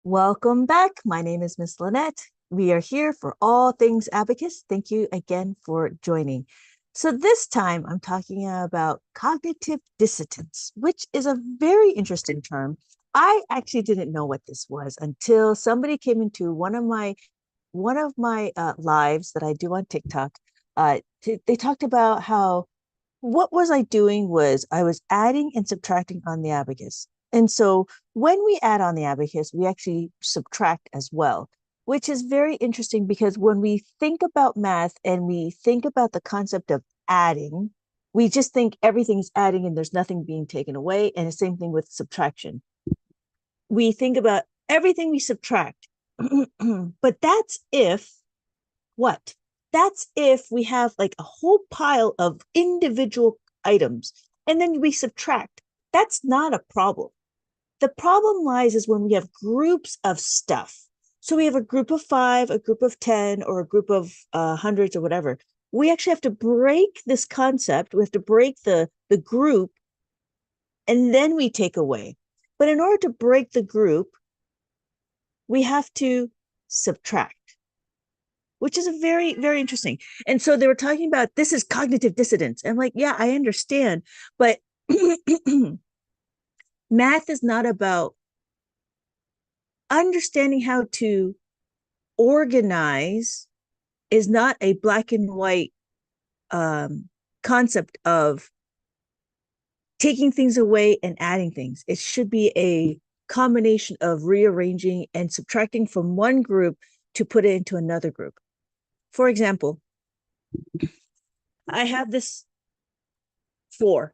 Welcome back. My name is Miss Lynette. We are here for all things abacus. Thank you again for joining. So this time I'm talking about cognitive dissonance, which is a very interesting term. I actually didn't know what this was until somebody came into one of my lives that I do on TikTok. They talked about how what was I doing was I was adding and subtracting on the abacus. And so when we add on the abacus, we actually subtract as well, which is very interesting because when we think about math and we think about the concept of adding, we just think everything's adding and there's nothing being taken away. And the same thing with subtraction. We think about everything we subtract. But that's if what? That's if we have like a whole pile of individual items and then we subtract. That's not a problem. The problem lies is when we have groups of stuff. So we have a group of 5, a group of 10, or a group of hundreds or whatever. We actually have to break this concept. We have to break the group and then we take away. But in order to break the group, we have to subtract, which is a very, very interesting. And so they were talking about this is cognitive dissonance. I'm like, yeah, I understand. But math is not about understanding how to organize, is not a black and white concept of taking things away and adding things. It should be a combination of rearranging and subtracting from one group to put it into another group. For example, I have this 4,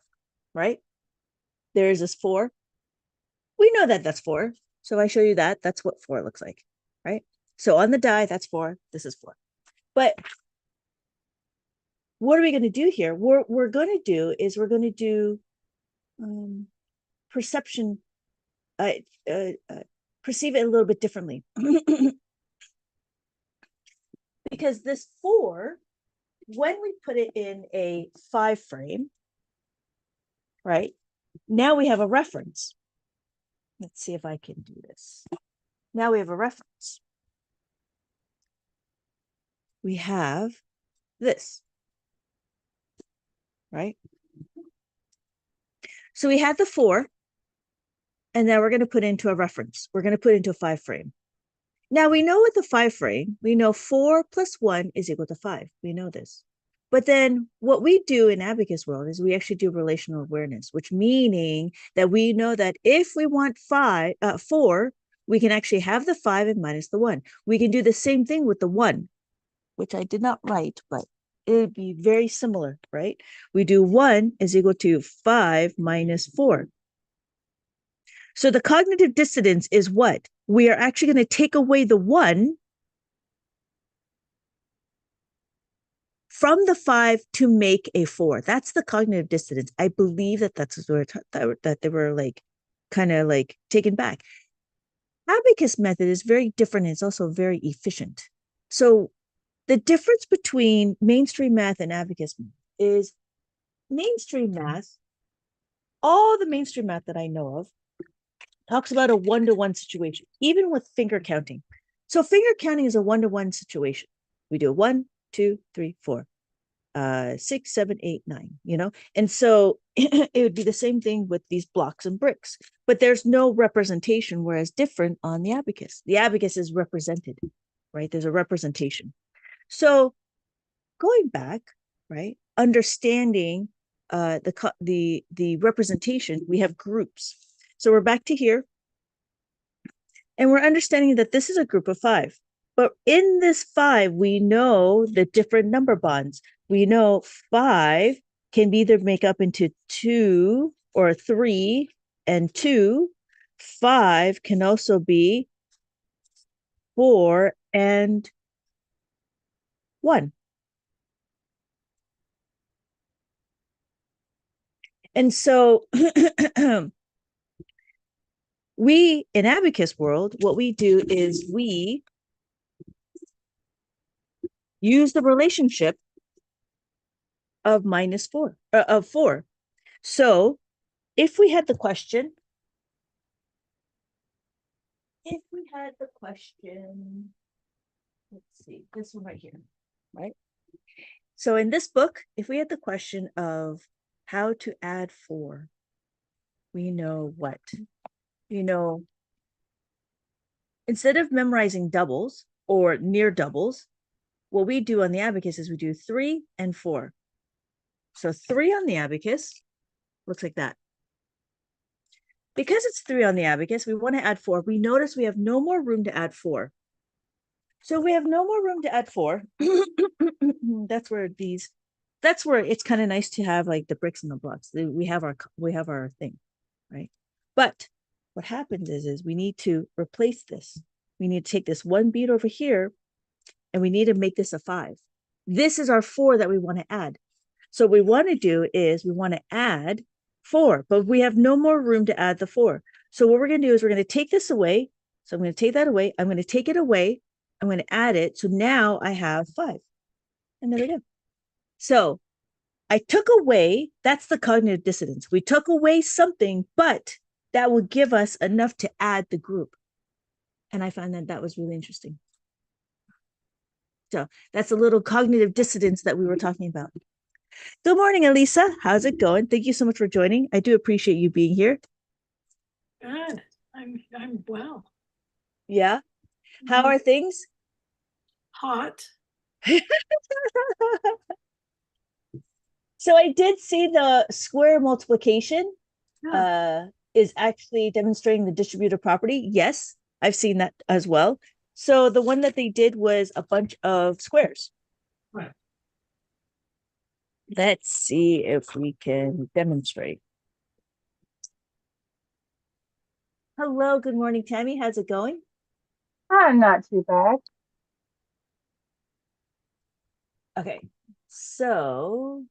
right? There is this 4. We know that that's 4. So I show you that. That's what 4 looks like, right? So on the die, that's 4. This is 4. But what are we going to do here? We're going to do is we're going to do perception, perceive it a little bit differently. Because this 4, when we put it in a 5 frame, right? Now we have a reference. Let's see if I can do this. Now we have a reference. We have this, right? So we had the 4, and now we're going to put into a reference. We're going to put into a 5 frame. Now we know with the 5 frame, we know 4 plus 1 is equal to 5. We know this. But then what we do in Abacus world is we actually do relational awareness, which meaning that we know that if we want 4, we can actually have the 5 and minus the 1. We can do the same thing with the 1, which I did not write, but it would be very similar, right? We do 1 is equal to 5 minus 4. So the cognitive dissonance is what? We are actually going to take away the 1 from the 5 to make a 4. That's the cognitive dissonance. I believe that that's that they were like kind of like taken back. Abacus method is very different. It's also very efficient. So the difference between mainstream math and abacus is mainstream math, all the mainstream math that I know of, talks about a one-to-one situation, even with finger counting. So finger counting is a one-to-one situation. We do 1, 2, 3, 4, 6, 7, 8, 9, you know? And so it would be the same thing with these blocks and bricks, but there's no representation, whereas different on the abacus. The abacus is represented, right? There's a representation. So going back, right, understanding the representation, we have groups. So we're back to here, and we're understanding that this is a group of 5. But in this 5, we know the different number bonds. We know 5 can either make up into 2 or 3 and 2. 5 can also be 4 and 1. And so we, in Abacus world, what we do is we use the relationship of minus 4, of 4. So if we had the question, if we had the question, let's see, this one right here, right? So in this book, if we had the question of how to add 4, we know what? You know, instead of memorizing doubles or near doubles, what we do on the abacus is we do 3 and 4. So 3 on the abacus looks like that. Because it's 3 on the abacus, we want to add 4. We notice we have no more room to add 4. So we have no more room to add 4. That's where it's kind of nice to have like the bricks and the blocks. We have our thing, right? But what happens is we need to replace this. We need to take this one bead over here and we need to make this a 5. This is our 4 that we want to add. So what we want to do is we want to add 4, but we have no more room to add the 4. So what we're going to do is we're going to take this away. So I'm going to take that away. I'm going to take it away. I'm going to add it. So now I have 5. And there we go. So I took away, that's the cognitive dissonance. We took away something, but that would give us enough to add the group. And I found that was really interesting. So that's a little cognitive dissonance that we were talking about. Good morning, Elisa. How's it going? Thank you so much for joining. I do appreciate you being here. Good. I'm well. Yeah. How are things? Hot. So I did see the square multiplication is actually demonstrating the distributive property. Yes, I've seen that as well. So the one that they did was a bunch of squares. Right. Let's see if we can demonstrate. Hello, good morning, Tammy. How's it going? Not too bad. Okay, so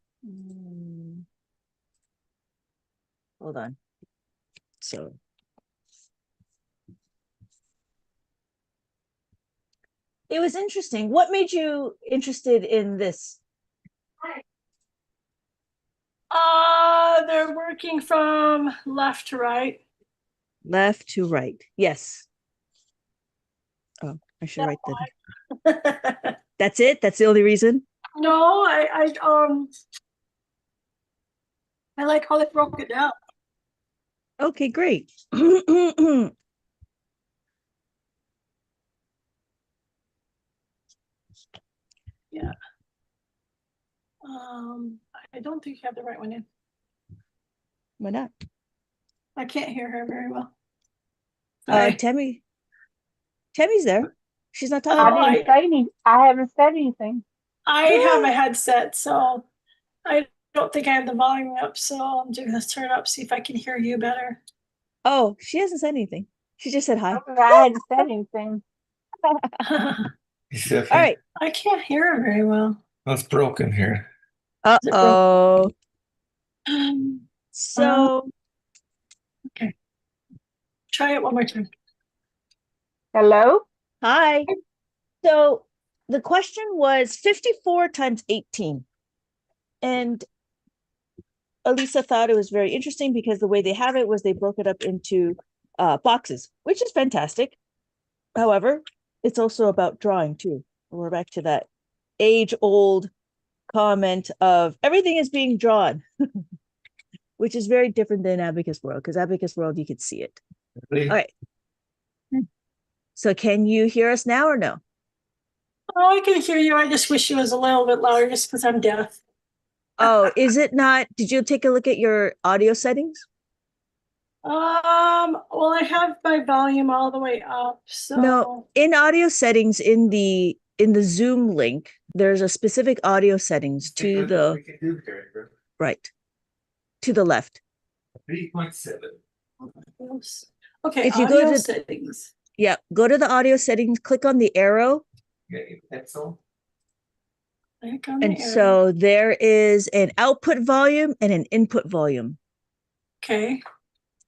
hold on. So it was interesting. What made you interested in this? They're working from left to right. Left to right. Yes. Oh, I should write that. That's it? That's the only reason? No, I like how they broke it down. Okay, great. Yeah. I don't think you have the right one in. Why not? I can't hear her very well. Tammy's there. She's not I talking. didn't say any. I haven't said anything. I have a headset, so I don't think I have the volume up. So I'm just gonna turn it up, see if I can hear you better. Oh, she hasn't said anything. She just said hi. I hadn't said anything. All right. I can't hear her very well. What's broken here? Uh-oh. Um, So okay. Try it one more time. Hello? hi. So the question was 54 times 18. And Elisa thought it was very interesting because the way they have it was they broke it up into boxes, which is fantastic. However, it's also about drawing too. We're back to that age-old comment of everything is being drawn, which is very different than Abacus World, because Abacus World, you could see it. Really? All right. So can you hear us now or no? Oh, I can hear you. I just wish it was a little bit louder just because I'm deaf. Oh, is it not? Did you take a look at your audio settings? Well, I have my volume all the way up, so No, in audio settings in the Zoom link, there's a specific audio settings to the right, to the left. 3.7. okay, If you go audio to settings. Yeah, go to the audio settings, click on the arrow, Pencil. Click on and the arrow. so there is an output volume and an input volume. Okay.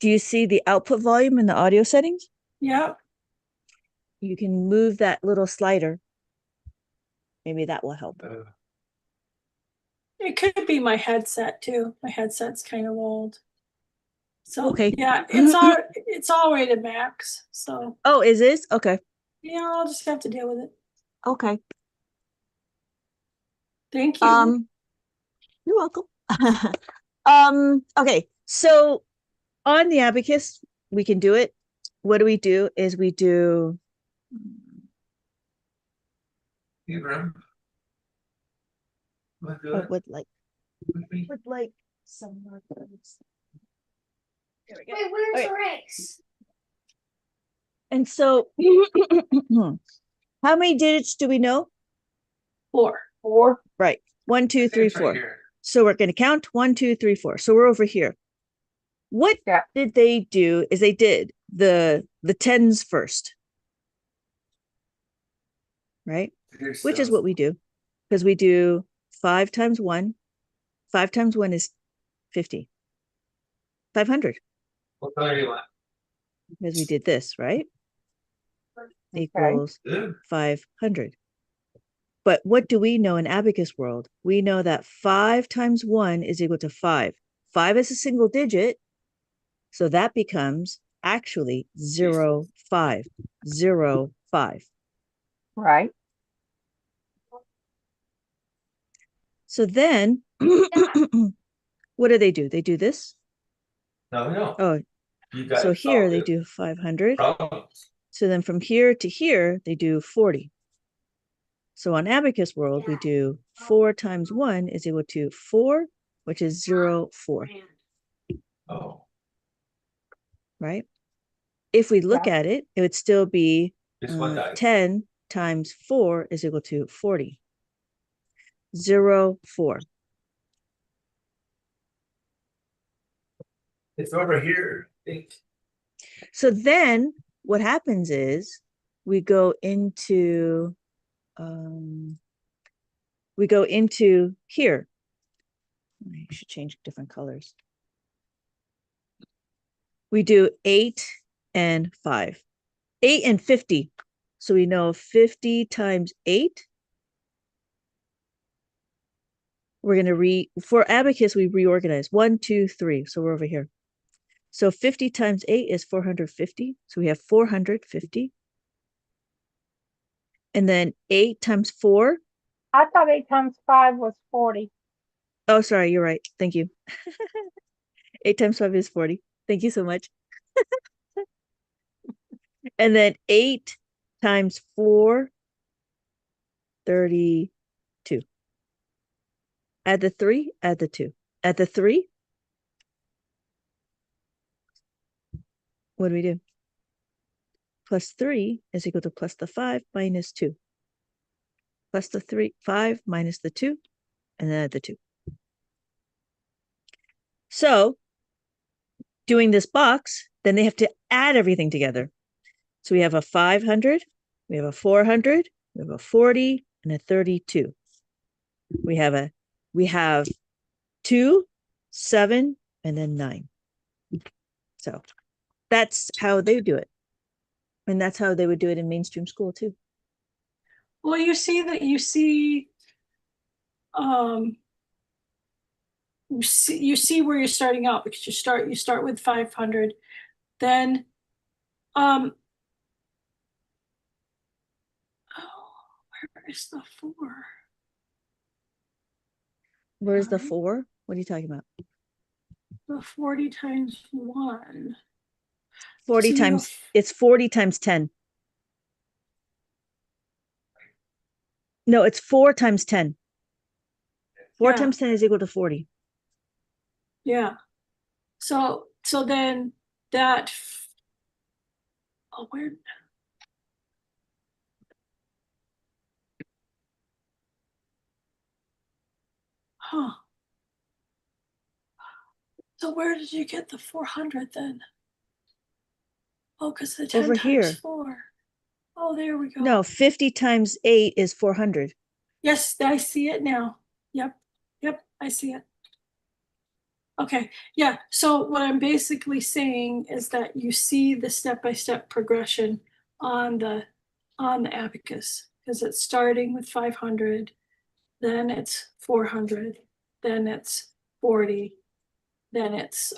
Do you see the output volume in the audio settings? Yep. You can move that little slider. Maybe that will help. It could be my headset too. My headset's kind of old. So, Okay. yeah, it's all rated max, so, Oh, is this? Okay. yeah, I'll just have to deal with it. Okay. Thank you. You're welcome. Okay. So on the abacus, we can do it. What do is we do Abraham. Look good. with like some markers. There we go. Wait, where's Okay. the race? And so how many digits do we know? 4. 4. Right. 1, 2, 3, It's right 4. here. So we're going to count 1, 2, 3, 4. So we're over here. What Yeah. did they do is they did the tens first. Right? Here's Which is some. what we do. Because we do 5 times 1. 5 times 1 is 50. 500. What color do you want? Because we did this, right? Okay. Equals Good. 500. But what do we know in abacus world? We know that 5 times 1 is equal to 5. 5 is a single digit. So that becomes actually 0, 5. 0, 5. Right. So then, what do? They do this. No, no. Oh, You got so it here they solved. do 500. Problems. So then from here to here, they do 40. So on abacus world, we do 4 times 1 is equal to 4, which is 0, 4, Oh, right? If we look Yeah. at it, it would still be just one die. 10 times 4 is equal to 40. 0, 4. It's over here. I think. So then what happens is we go into here. I should change different colors. We do 8 and 5. 8 and 50. So we know 50 times 8. We're going to for abacus, we reorganize 1, 2, 3. So we're over here. So 50 times 8 is 450. So we have 450. And then 8 times 4. I thought 8 times 5 was 40. Oh, sorry, you're right. Thank you. 8 times 5 is 40. Thank you so much. And then 8 times 4, 32. Add the 3, add the 2. Add the 3. What do we do? Plus 3 is equal to plus the 5 minus 2. Plus the 5 minus the 2, and then add the 2. So doing this box, then they have to add everything together. So we have a 500, we have a 400, we have a 40, and a 32. We have 2, 7, and then 9. So that's how they do it. And that's how they would do it in mainstream school too. Well, you see, you see where you're starting out, because you start with 500, then oh, where is the 4? Where's the Alright. 4? What are you talking about? The 40 times 1. 40 So times, it's 40 times 10. No, it's 4 times 10. 4 Yeah. times 10 is equal to 40. Yeah. So then that, oh, where? Huh. So where did you get the 400 then? Oh, because the 10 Over times here. 4. Oh, there we go. No, 50 times 8 is 400. Yes, I see it now. Yep, I see it. Okay, yeah, so what I'm basically saying is that you see the step-by-step progression on the abacus, because it's starting with 500, then it's 400, then it's 40, then it's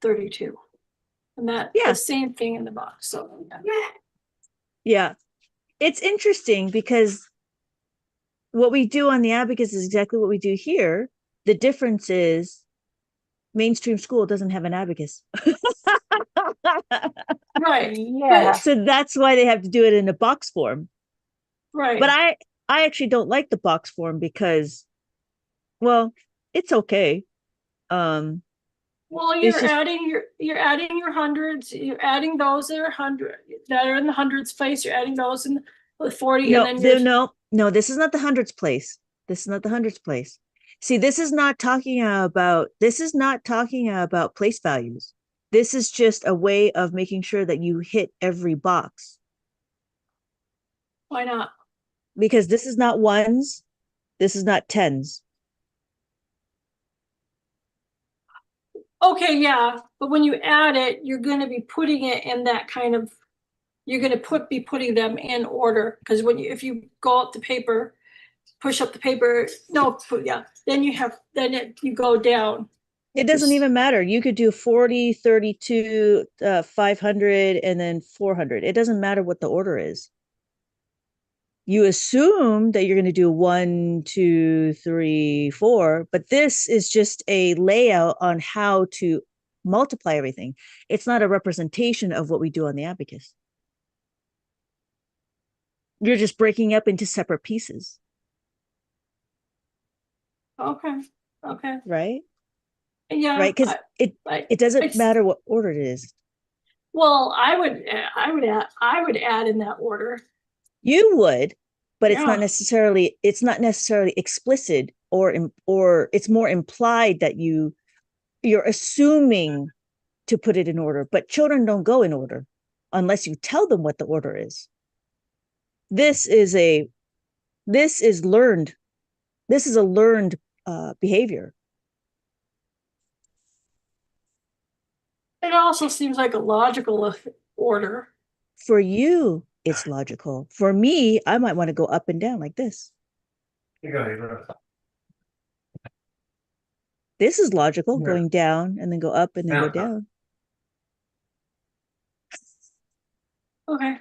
32. And that, Yeah. the same thing in the box, so. Yeah. It's interesting because what we do on the abacus is exactly what we do here. The difference is mainstream school doesn't have an abacus. Right, Yeah, So that's why they have to do it in a box form. right. But I actually don't like the box form because, well, it's okay. Well, it's just- you're adding your hundreds, you're adding those that are in the hundreds place, you're adding those in the 40, no, and then no, this is not the hundreds place. This is not the hundreds place. See, this is not talking about place values. This is just a way of making sure that you hit every box, why not? because this is not ones, this is not tens. Okay, yeah, but when you add it, you're gonna be putting it in that kind of, you're gonna be putting them in order, because if you go up the paper, push up the paper, then you go down. It doesn't Just- even matter. You could do 40, 32, 500, and then 400. It doesn't matter what the order is. You assume that you're going to do 1, 2, 3, 4, but this is just a layout on how to multiply everything. It's not a representation of what we do on the abacus. You're just breaking up into separate pieces, Okay, right? yeah. Right? Because it doesn't matter what order it is. Well, I would add in that order. You would, but it's Yeah. not necessarily explicit, or it's more implied that you're assuming to put it in order, but children don't go in order unless you tell them what the order is. This is learned behavior. It also seems like a logical order. For you, it's logical. For me, I might want to go up and down like this. You go. This is logical, Yeah. going down and then go up and then go down. Okay.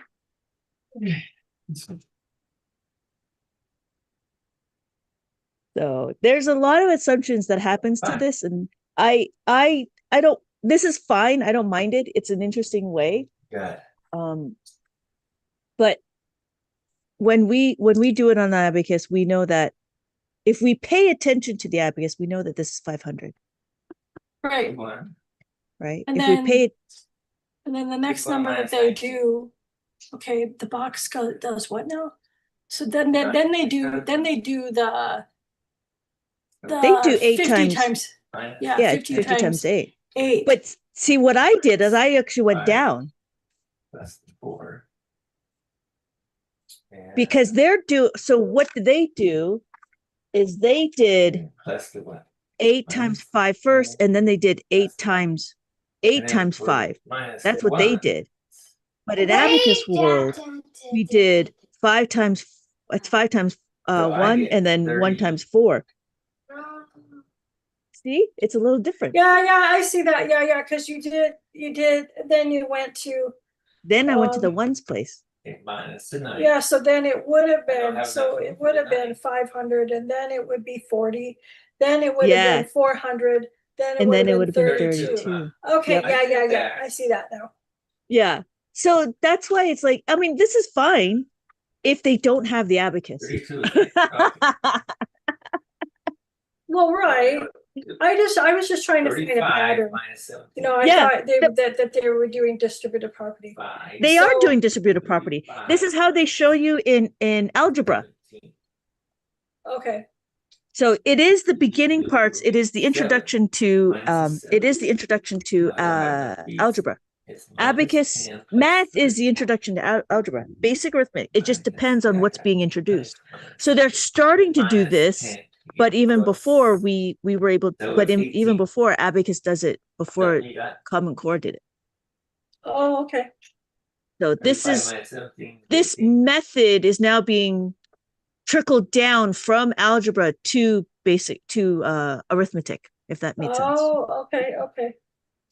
So there's a lot of assumptions that happens to this, and I don't. This is fine. I don't mind it. It's an interesting way. Good. But when we do it on the abacus, we know that if we pay attention to the abacus, we know that this is 500, Right. right? And if then, we pay and then the next Before number my that they assignment. do, okay, the box does what now? So then they do the They do 8 50 times. yeah, 50 times 8. 8. But see, what I did is I actually went Right. down, That's the 4. And because so what they do is they did plus the 1. 8 times 5 first, and then they did 8 times 5. That's what they did. But in abacus world, we did 5 times, it's 5 times So I 1, get and then 1 30. times 4. See, it's a little different. Yeah, I see that. Yeah, because you did, then you went to, Then I went to the ones place. Minus the 9. yeah, so then it would have I don't been, have so nothing it would have for the been 9. 500, and then it would be 40, then it would have Yeah. been 400, then it And would then it have would been have been 32. 32. Okay, Yep. yeah, I see that now. Yeah. So that's why it's like, I mean, this is fine if they don't have the abacus. 32 is right. Okay. Well, right, I was just trying to find a 35 pattern. minus 17. You know, I Yeah. thought that they were doing distributive property. 5, They are So- doing distributive property. This is how they show you in algebra. 17. Okay, So it is the beginning parts. It is the introduction to algebra. It's minus Abacus 10 plus math is 3. the introduction to algebra. Basic arithmetic. It just Minus depends on what's that. being introduced. Minus So they're starting to do minus this, 10, you but get even plus- before we were able, So but it's even 18. before Abacus does it, before So you got Common Core did it. oh, okay, So this 35 is minus 17, this 18. method is now being trickled down from algebra to basic to arithmetic, if that made sense. oh, okay.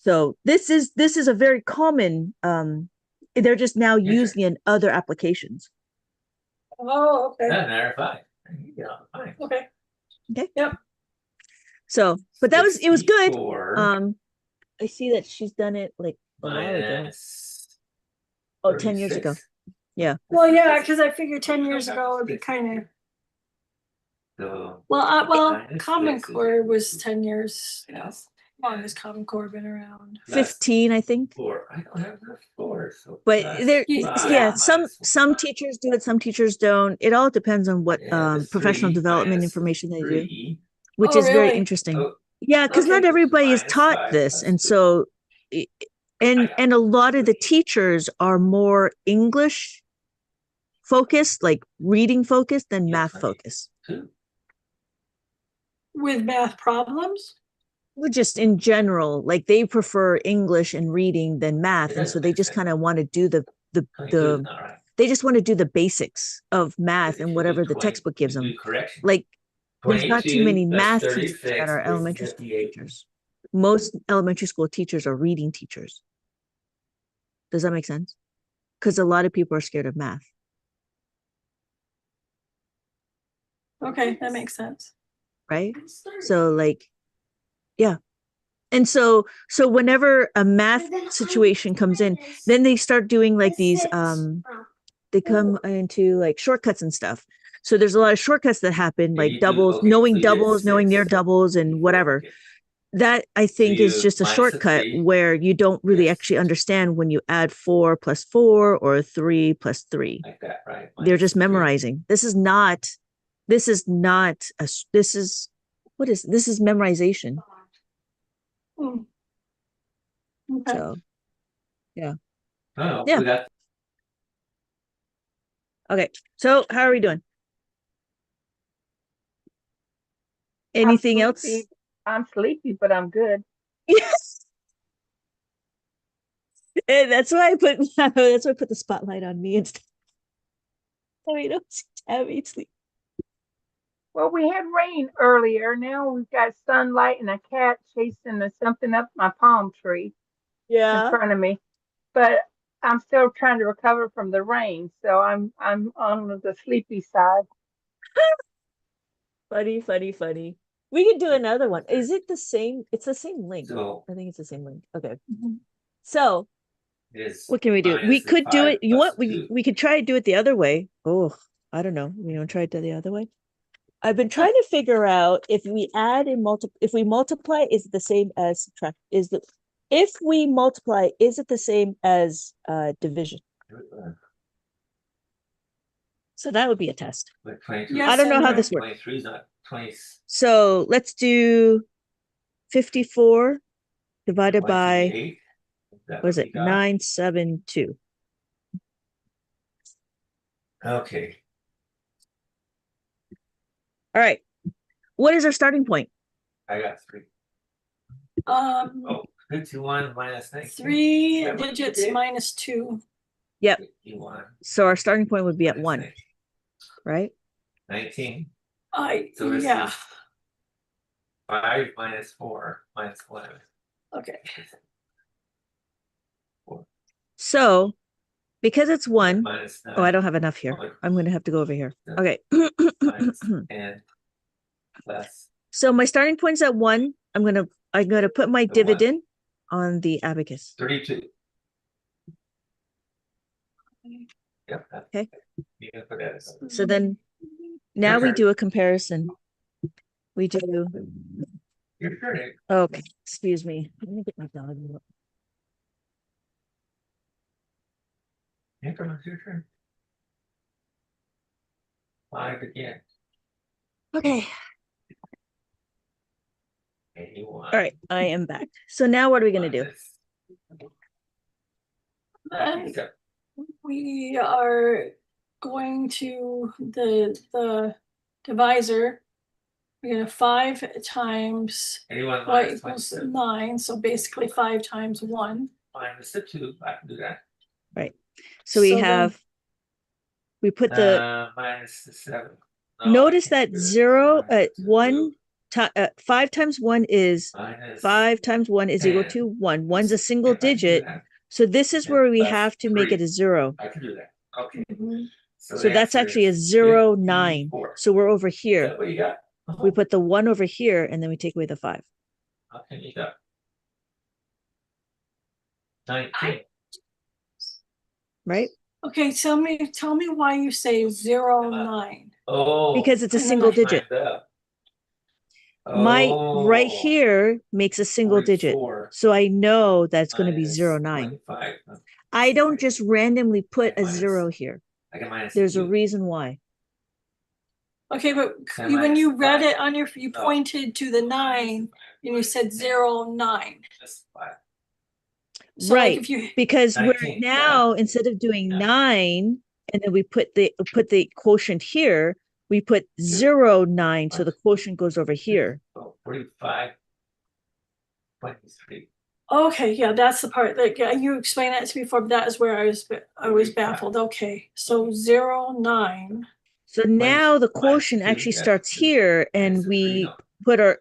So this is a very common, they're just now using it in other applications. Oh, okay, Doesn't matter if I. Yeah, fine. okay. Okay. Yep. So, but it was good. 64 I see that she's done it like a while ago. minus Oh, 10 years ago. 36. Yeah. Well, yeah, because I figured 10 years ago it'd be kind of, So well, minus Common 6 is Core was 10 years, yes. as long as Common Core been around. Plus 15, I think. 4. I don't have enough 4. So But plus there, Yeah. 5 yeah, minus some 1. teachers do it, some teachers don't. It all depends on what Yeah, the professional 3 development minus information they do, 3. which Oh, is very really? interesting. Oh, Yeah, because not Okay. everybody is Minus taught 5 this, plus and 2. so i- got and a lot of the 3. teachers are more English focused, like reading focused, than Yeah, math 20. focused. 2. With math problems? Well, just in general, like they prefer English and reading than math, It and so doesn't they make just sense. kind of want to do the 22 is the not right. they just want to do the basics of math If and you do whatever the 20, textbook gives you them. do correction. Like there's not too 22 many plus math teachers 36 that are is elementary school 58. teachers. Most elementary school teachers are reading teachers. Does that make sense? Because a lot of people are scared of math, Okay, that makes sense. right? So like, yeah. And so whenever a math situation comes in, then they start doing like these they come into like shortcuts and stuff. So there's a lot of shortcuts that happen, And like you do, doubles, okay, so knowing you did doubles, knowing near 6 doubles and before, whatever. okay. That I So think is you just a minus shortcut 3. where you don't really Yes. actually understand when you add 4 plus 4 or 3 plus 3. Like that, right? They're Minus just 3. memorizing. This is not this is what is this is memorization. Hmm. Okay. So Oh, Yeah. we got okay. So how are we doing? I'm Anything else? sleepy. I'm sleepy, but I'm good. Yes. And that's why I put the spotlight on me instead. So we don't have me sleep. Well, we had rain earlier. Now we've got sunlight and a cat chasing something up my palm tree in Yeah. front of me. But I'm still trying to recover from the rain, so I'm on the sleepy side. Funny, funny, funny. We could do another one. Is it the same? It's the same link. so I think it's the same link. Okay. Mhm. So it is what can we do? We minus could do 5 it. You plus want we 2. we could try to do it the other way. Oh, I don't know. We don't try it the other way. I've been trying to figure out if we add and if we multiply, is it the same as subtract? If we multiply, is it the same as division? So that would be a test. Like 22. Yes I don't know and how no. this works. 23 is not 20. So let's do 54 divided by 28. That what is what it? we got? 972. Okay. All right. What is our starting point? I got 3. Um, Oh, 51 minus 19. 3 That what you digits did? minus 2. Yep. 51 So our starting point would be at minus 1, 19. right? 19. I So this yeah. is 5 minus 4 minus 11. Okay. So because it's 1, Minus 9. oh, I don't have enough here. Okay. I'm going to have to go over here. Yeah. Okay. Minus 10 plus So my starting point's at 1. I'm going to put my The 1. dividend on the abacus. 32. Yep. Okay. You can put that as So then now we Okay. do a comparison. We do, your turn. okay, excuse me. Let me get my dog. Increments your turn. 5 again. Okay. 81. All right. I am back. So now what are we going to do? Then we are going to the divisor. We're gonna 5 times 81 y minus equals 27. 9, so basically 5 times 1. Minus the 2. I can do that. So we So then- have, we put the, Minus the 7. No, I notice can't that do 0 Minus the 1 2. 5 times 1 is Minus 5 times 1 is equal 10. to 1. 1's a single If I can do digit. that, So this is and where we plus have to make it 3. a 0. I can do that. Okay. Mhm. So the that's answer actually a is 0, 9. 54. So we're over Is here. that what you got? We put the 1 over here, and then we take away the 5, Okay, you got 19. right? Okay, tell me why you say 0, 9. Oh. Because it's a And then single I- digit. Timed up. My right Oh, here makes a single digit. 44 So I know that's going to be minus 0, 9. 25. I don't just randomly put a minus- 0 here. I can minus There's a 2. reason why. Okay, but So when minus you read 5. it on your, you No. pointed to the 9 and you said 0, 9. Just 5. So like Right. if you, Because we're 19, now, instead of doing Yeah. 9, and then we put the quotient here, we put 0, 9, so the quotient goes over here. Oh, 45. 23. okay, yeah, that's the part that, yeah, you explained that to me before, but that is where I was 45. baffled. Okay, so 0, 9. So now the minus quotient 2, actually yes, starts here, and minus 3, we no. put our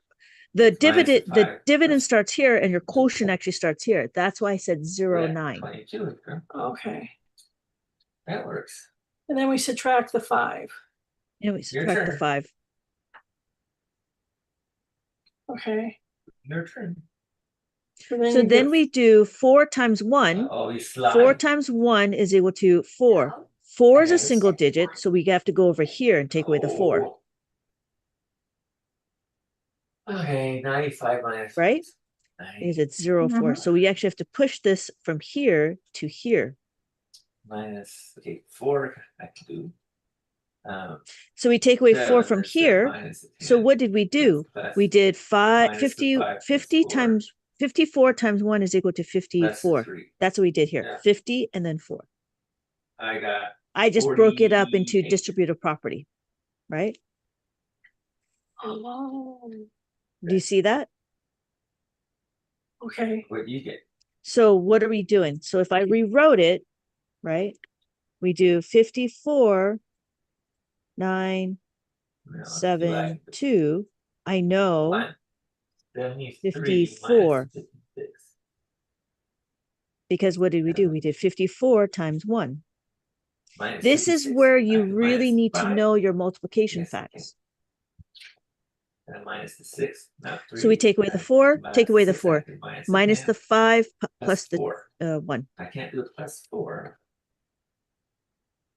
the Minus dividend the 5, dividend plus starts here, and your quotient actually starts here. That's why I said 0, we're at 9. 22. Huh? Okay, That works. and then we subtract the 5. And we subtract the turn. 5. Okay. Your turn. So So you then get- we do 4 times 1. Oh, you slide. 4 times 1 is equal to 4. No. 4 is a Yes. single digit, so we have to go over here and take away the 4, Oh. Okay, 95 minus. right? 90 Because it's 0, 4. Mhm. So we actually have to push this from here to here. minus, okay, 4 I can do. So we take away 4 7 from is 7 here. minus the So 10. what did we do? Plus- We did minus the 50 5 plus 50 4. times 54 times 1 is equal to plus the 54. 3. That's what we did here. Yeah. 50 and then 4. I got I just broke it up into 48. distributive property, right? Oh, Do you see that? okay. what you get. So what are we doing? So if I rewrote it, right? We do 54, 9, No, it's 7, 2. I know 1. 73 54. minus 56. because what did we do? We did 54 times 1. Minus This is 56. where I you can really minus need to 5. know your multiplication Yes, I can. facts. And minus the 6, not 3. So we take away the 4, Minus take away the 6, 4, I can minus the 10, 5 plus plus the 4. 1. I can't do a plus 4.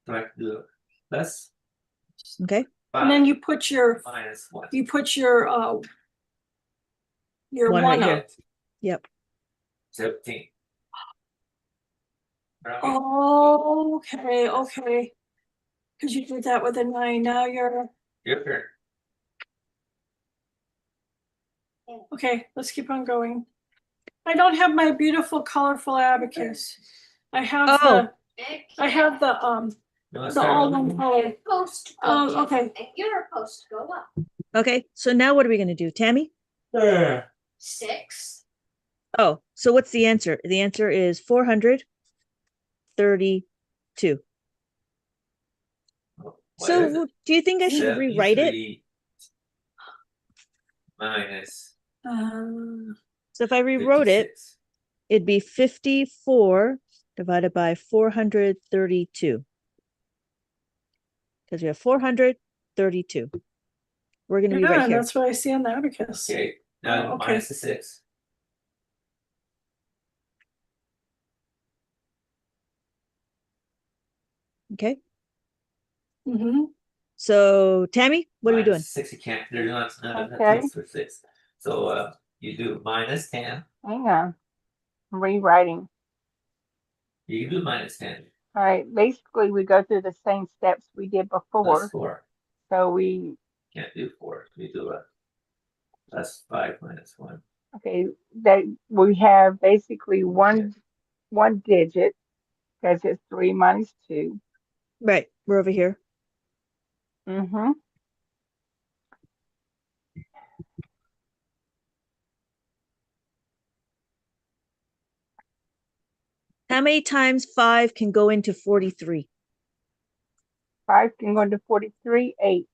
So I can do a plus Okay. 5 And then you put your, minus 1. you put your 1 right 1 here. up. Yep. 17. Right? Oh, okay, okay. Because you did that with a 9. Now you're, Your turn. okay, let's keep on going. I don't have my beautiful, colorful abacus. I have Oh. I have the You wanna the start all over? one color. Post. Oh, okay. And you're supposed to go up. Okay. So now what are we going to do? Tammy? Yeah. 6. Oh, so what's the answer? The answer is 432. What So is it? do you think I should rewrite it? 73 minus So if I rewrote it, 56. it'd be 54 divided by 432. Because we have 432. We're going to be Yeah, right here. that's what I see on the abacus. Okay, now Oh, okay. minus the 6. Okay. Mm-hmm. So Tammy, what are we doing? Minus 6, you can't, there's none of Okay. things for 6. So you do minus 10. Hang on. I'm rewriting. You can do minus 10 All right. Basically, we go through the same steps we did plus before. 4. So we, Can't do 4. We do a plus 5 minus 1. okay, that we have basically one digit because it's 3 minus 2. Right. We're over here. Mm-hmm. How many times 5 can go into 43? 5 can go into 43, 8.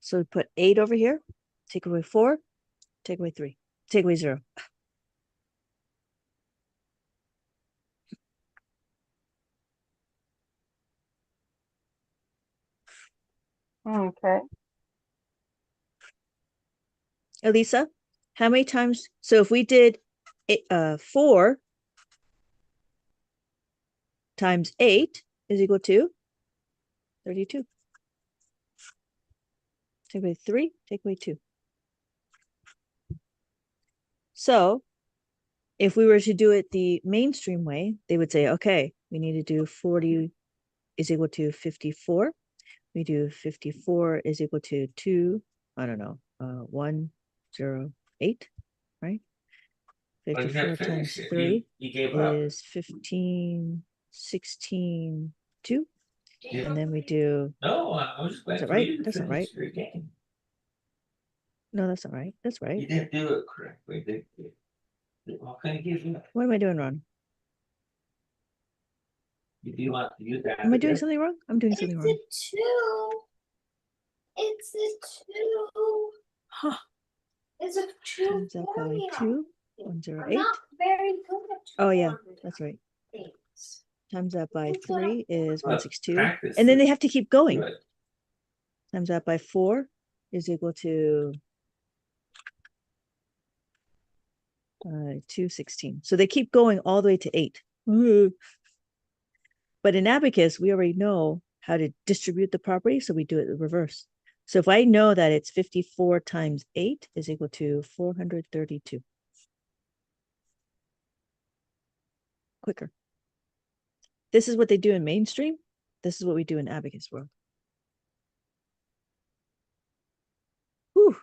So we put 8 over here, take away 4, take away 3, take away 0. Okay. Elisa, how many times? So if we did 4 times 8 is equal to 32. Take away 3, take away 2. So if we were to do it the mainstream way, they would say, okay, we need to do 40 is equal to 54. We do 54 is equal to 2, I don't know, 108, right? Well, you 54 never times finished it. 3 You gave up. is 15, 16, 2. Yeah. And then we do, No, I was just is glad that for right? you to That's not right. finish your game. No, that's not right. That's right. You didn't do it correctly, did you? How can I give you? What am I doing wrong? You do want to use that. Am I doing something wrong? I'm doing something It's wrong. a 2. It's a 2. Huh. It's a 2 Times that by formula. 2, I'm 108. not very good at Oh yeah, formula that's right. things. Times that by 3 is Well, 162. practice And then they is have to keep going. good. Times that by 4 is equal to 216. So they keep going all the way to 8. But in Abacus, we already know how to distribute the property, so we do it the reverse. So if I know that it's 54 times 8 is equal to 432. Quicker. This is what they do in mainstream. This is what we do in Abacus world. Whew.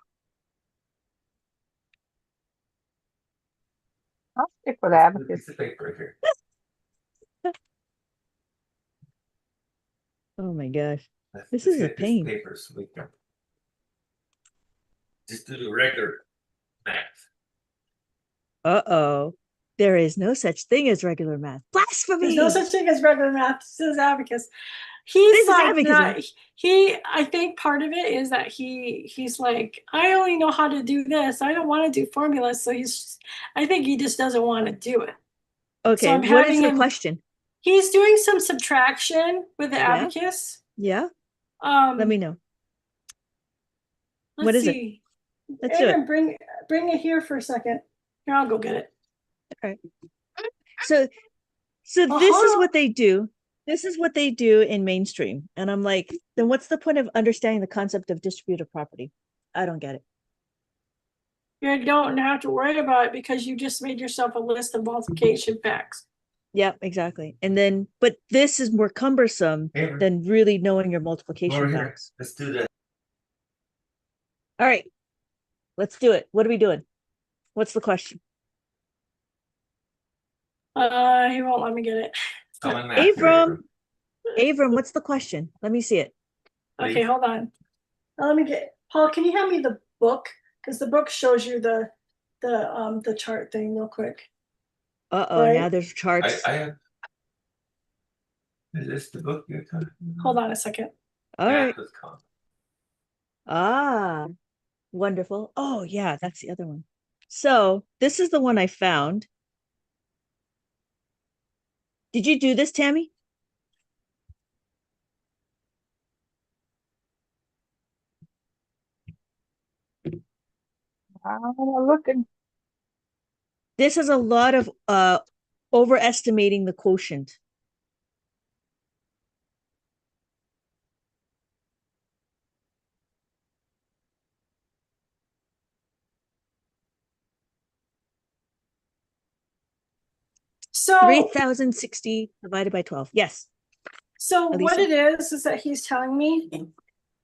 I'll stick with Put a Abacus. piece of paper here. Oh my gosh. This Let's is a get this pain. paper so we can just do the regular math. Uh-oh. There is no such thing as regular math. Blasphemy! There's no such thing as regular math. This is Abacus. This He's is like Abacus. not, I think part of it is that he's like, I only know how to do this. I don't want to do formulas. So I think he just doesn't want to do it. Okay, I'm what is having the him- question? He's doing some subtraction with the Yeah. Abacus. Yeah, let me know. Let's what is it? see. Let's do it. Aaron, bring it here for a second. Here, I'll go get it. Okay. So this is Uh-huh. what they do. This is what they do in mainstream. And I'm like, then what's the point of understanding the concept of distributive property? I don't get it. You don't have to worry about it because you just made yourself a list of multiplication facts. Yeah, exactly. And then, but this is more cumbersome Here. than really knowing your multiplication Over here. facts. Let's do that. All right, let's do it. What are we doing? What's the question? He won't let me get it. Common math, Avram, Avram, what's the question? Let me see it. Okay, Please. hold on. Let me get Paul. Can you hand me the book? Because the book shows you the chart thing real quick. Uh-oh, Right. now there's charts. I have. Is this the book you're talking about? Hold on a second. All right. Math is common. Ah, wonderful. Oh, yeah, that's the other one. So this is the one I found. Did you do this, Tammy? I'm looking. This is a lot of overestimating the quotient. So 3,060 divided by 12. Yes. So what Elisa? it is that he's telling me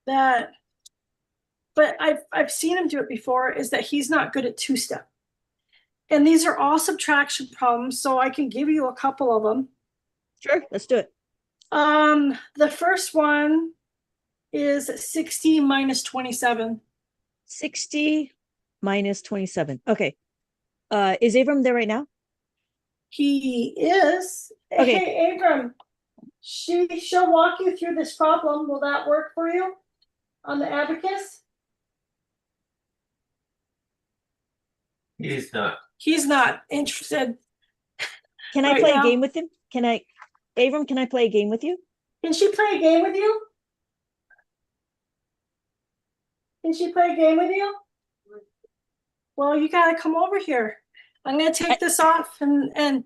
that, but I've seen him do it before, is that he's not good at two-step. And these are all subtraction problems, so I can give you a couple of them. Sure, let's do it. The first one is 60 minus 27. 60 minus 27. Okay. Is Abram there right now? He is. Okay. Hey, Abram, she'll walk you through this problem. Will that work for you on the abacus? He's not. He's not interested. Can I Right play now. a game with him? Abram, can I play a game with you? Can she play a game with you? Can she play a game with you? Well, you gotta come over here. I'm gonna take this off and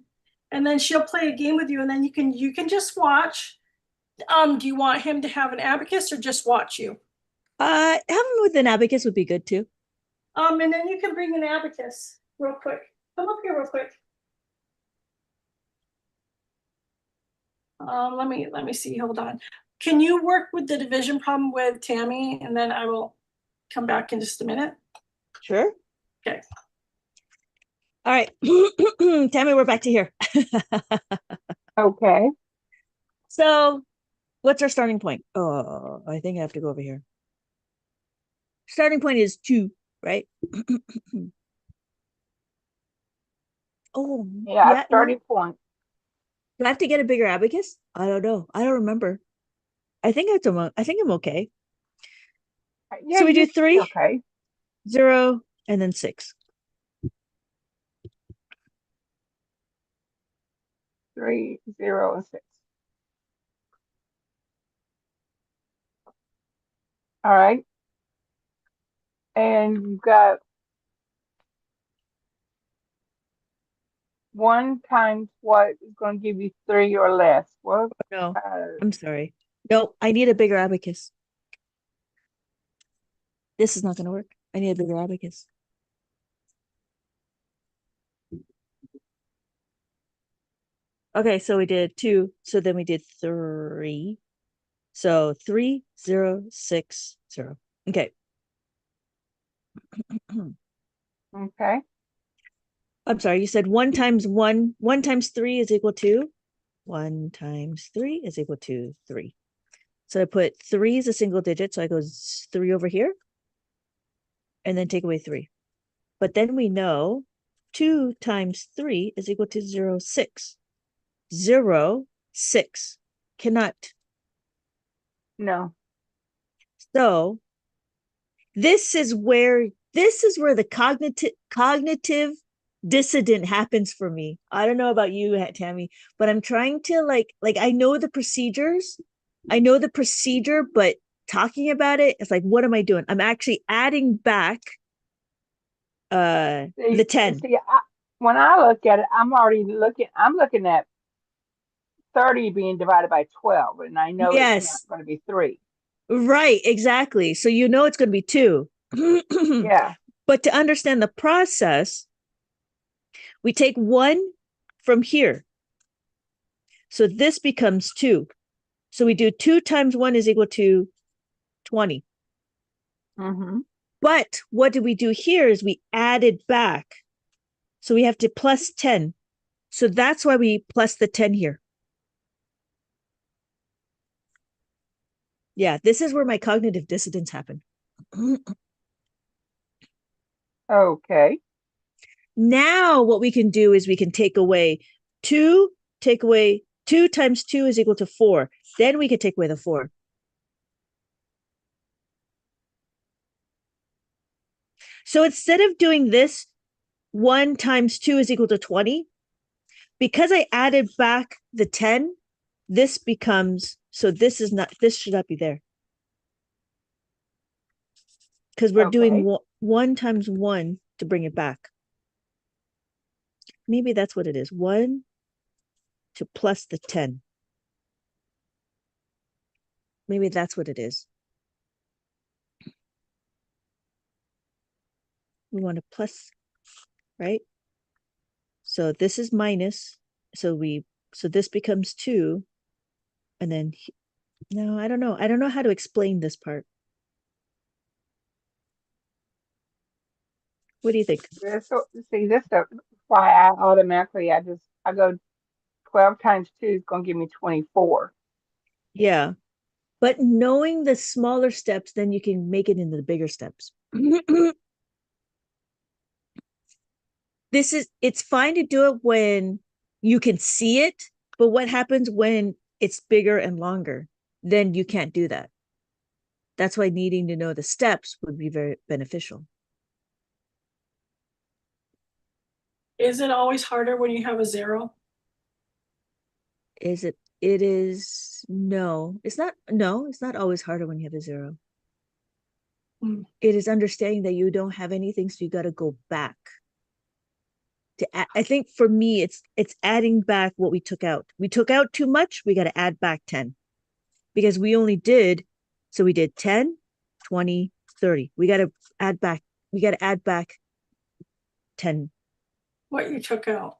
then she'll play a game with you and then you can just watch. Do you want him to have an abacus or just watch you? Have him with an abacus would be good too. And then you can bring an abacus real quick. Come up here real quick. Let me see. Hold on. Can you work with the division problem with Tammy, and then I will come back in just a minute. Sure. Okay. All right. Tammy, we're back to here. Okay. So what's our starting point? Oh, I think I have to go over here. Starting point is 2, right? Oh, Yeah, yeah. starting point. Do I have to get a bigger abacus? I don't know. I don't remember. I think I'm okay. Yeah, So we do you should be 3, okay. 0, and then 6. 3, 0, and 6. All right. And you've got 1 times what is going to give you 3 or less. Well, No, I'm sorry. No, I need a bigger abacus. This is not going to work. I need a bigger abacus. Okay, so we did 2. So then we did 3. So 3, 0, 6, 0. Okay. okay. I'm sorry. You said 1 times 1 times 3 is equal to 1 times 3 is equal to 3. So I put 3 is a single digit. So I go 3 over here and then take away 3. But then we know 2 times 3 is equal to 0, 6. 0, 6 cannot. No. So this is where the cognitive dissident happens for me. I don't know about you, Tammy, but I'm trying to like I know the procedures. I know the procedure, but talking about it, it's like, what am I doing? I'm actually adding back the 10. See, when I look at it, I'm looking at 30 being divided by 12, and I know it's not Yes, going to be 3. right, exactly. So you know it's going to be 2. Yeah. But to understand the process, we take 1 from here. So this becomes 2. So we do 2 times 1 is equal to 20. Mm-hmm. But what did we do here is we added back. So we have to plus 10. So that's why we plus the 10 here. Yeah, this is where my cognitive dissonance happen. Okay. Now what we can do is we can take away 2 times 2 is equal to 4. Then we can take away the 4. So instead of doing this, 1 times 2 is equal to 20, because I added back the 10, this becomes, so this should not be there. Because we're doing 1 times 1 to bring it back. Maybe that's what it is. 1 to plus the 10. Maybe that's what it is. We want to plus, right? So this is minus. So this becomes 2. And then, no, I don't know. I don't know how to explain this part. What do you think? So, see, this is why I automatically, I go 12 times 2 is going to give me 24. Yeah. But knowing the smaller steps, then you can make it into the bigger steps. It's fine to do it when you can see it, but what happens when it's bigger and longer? Then you can't do that. That's why needing to know the steps would be very beneficial. Is it always harder when you have a 0? Is it? It is, no, it's not. No, it's not always harder when you have a 0. Hmm. It is understanding that you don't have anything, so you got to go back to add. I think for me, it's adding back what we took out. We took out too much. We got to add back 10 because we only did. So we did 10, 20, 30. We got to add back. We got to add back 10. What you took out?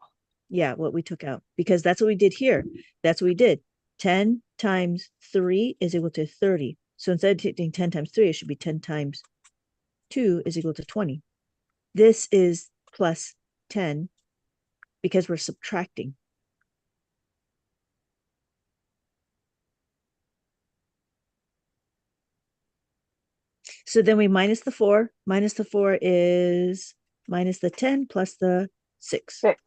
Yeah, what we took out, because that's what we did here. That's what we did. 10 times 3 is equal to 30. So instead of taking 10 times 3, it should be 10 times 2 is equal to 20. This is plus 10 because we're subtracting. So then we minus the 4. Minus the 4 is minus the 10 plus the 6. 6.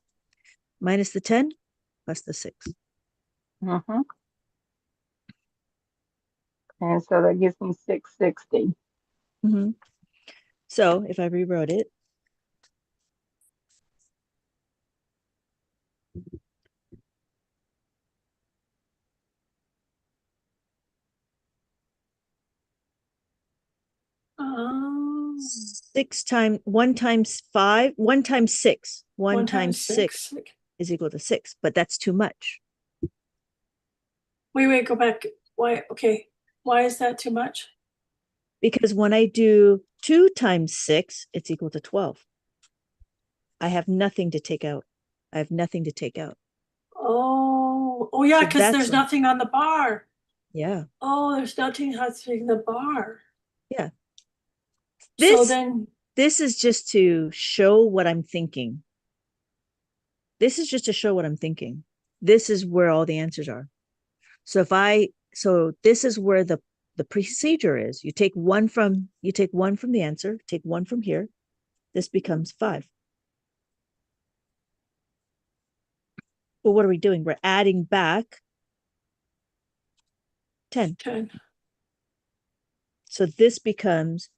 Minus the 10 plus the 6. Mm-hmm. And so that gives me 660. Mm-hmm. So if I rewrote it, Um, 1 times 5, 1 times 6, 1 1 times 6 is equal to 6, but that's too much. Wait, go back. Why? Okay. Why is that too much? Because when I do 2 times 6, it's equal to 12. I have nothing to take out. I have nothing to take out. Oh, yeah, So because that's there's why. nothing on the bar. Yeah. Oh, there's nothing touching the bar. Yeah. So This then, this is just to show what I'm thinking. This is just to show what I'm thinking. This is where all the answers are. So this is where the procedure is. You take one from the answer, take one from here. This becomes 5. Well, what are we doing? We're adding back 10. 10. So this becomes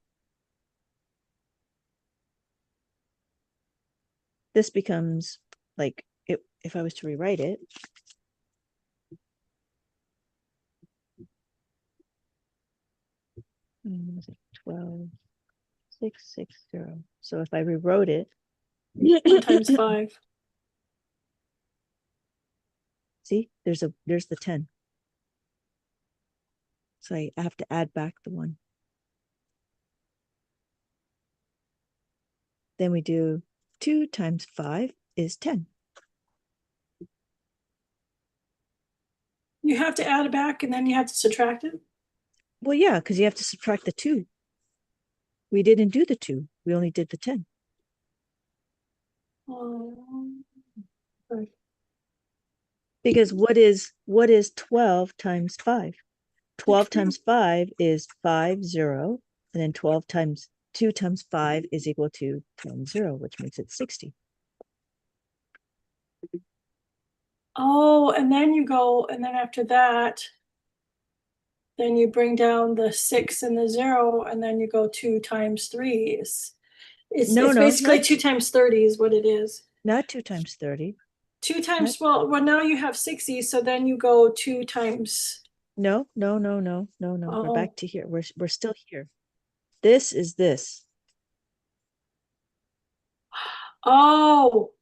like, if I was to rewrite it, was it 12, 6, 6, 0. So if I rewrote it, 1 times 5. see, there's the 10. So I have to add back the 1. Then we do 2 times 5 is 10. You have to add it back and then you have to subtract it. Well, yeah, because you have to subtract the 2. We didn't do the 2. We only did the 10. Right. Because what is 12 times 5? 12 times 5 is 5, 0. And then 12 times 2 times 5 is equal to 10, 0, which makes it 60. Oh, and then you go, and then after that, then you bring down the 6 and the 0, and then you go 2 times 3. It's No, basically not 2 times 30 is what it is. Not 2 times 30. 2 times, well, now you have 60, so then you go 2 times. No. We're Oh. back to here. We're still here. This is this. Oh,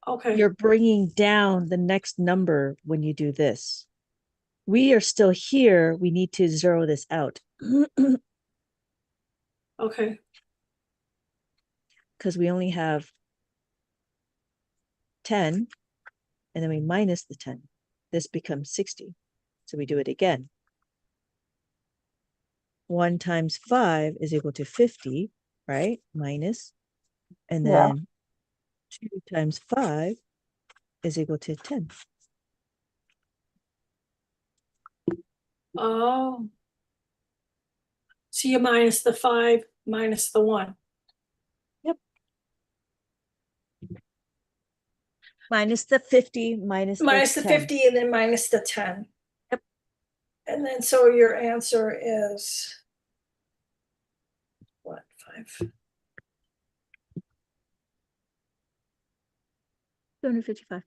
okay. You're bringing down the next number when you do this. We are still here. We need to zero this out. Okay. Because we only have 10, and then we minus the 10. This becomes 60. So we do it again. 1 times 5 is equal to 50, right? Minus. And then 2 times 5 is equal to 10. Oh. So you minus the 5, minus the 1. Yep. Minus the 50, minus Minus the 10. 50 and then minus the 10. Yep. And then so your answer is what, 5? 255.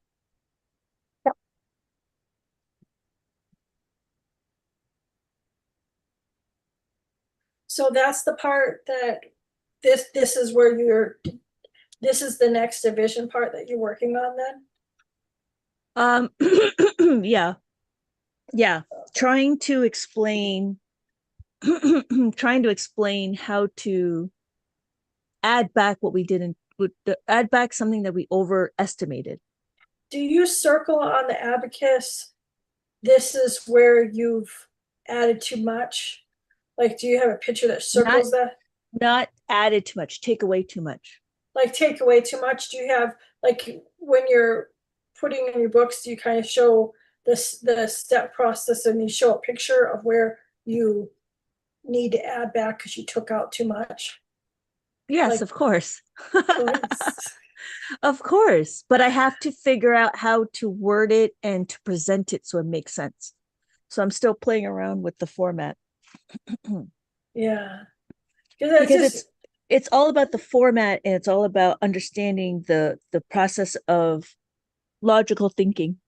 So that's the part that this is where this is the next division part that you're working on then? Yeah. Yeah. Trying to explain how to add back what we didn't add back something that we overestimated. Do you circle on the abacus? This is where you've added too much? Like, do you have a picture that circles that? Not added too much, take away too much. Like take away too much? Do you have, like, when you're putting in your books, do you kind of show the step process and you show a picture of where you need to add back because you took out too much? Yes, Like- of course. Please. Of course, but I have to figure out how to word it and to present it so it makes sense. So I'm still playing around with the format. Yeah. Because Because it's all about the format and it's all about understanding the process of logical thinking.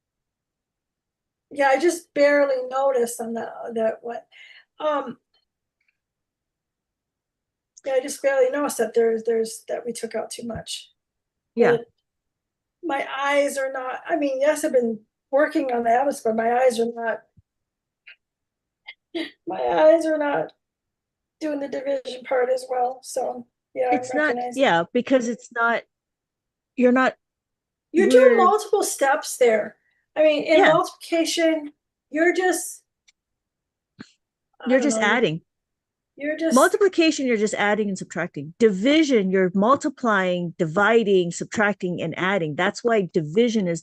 yeah, I just barely noticed on that what. Yeah, I just barely noticed that there's that we took out too much. Yeah. But my eyes are not, I mean, yes, I've been working on the abacus, but my eyes are not doing the division part as well. So yeah, It's I not, recognize. yeah, because it's not, you're not, You're doing we're- multiple steps there. I mean, in Yeah. multiplication, you're just I you're don't just know, adding. You're just Multiplication, you're just adding and subtracting. Division, you're multiplying, dividing, subtracting, and adding. That's why division is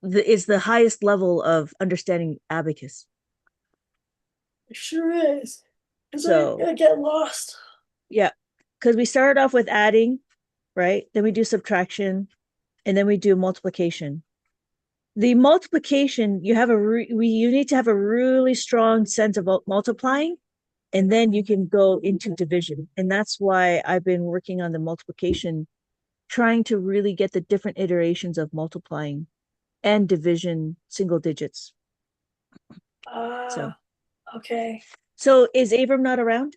is the highest level of understanding abacus. it sure is. 'Cause So I get lost. yeah, because we started off with adding, right? Then we do subtraction, and then we do multiplication. The multiplication, you need to have a really strong sense of multiplying, and then you can go into division. And that's why I've been working on the multiplication, trying to really get the different iterations of multiplying and division single digits. So Okay. so is Abram not around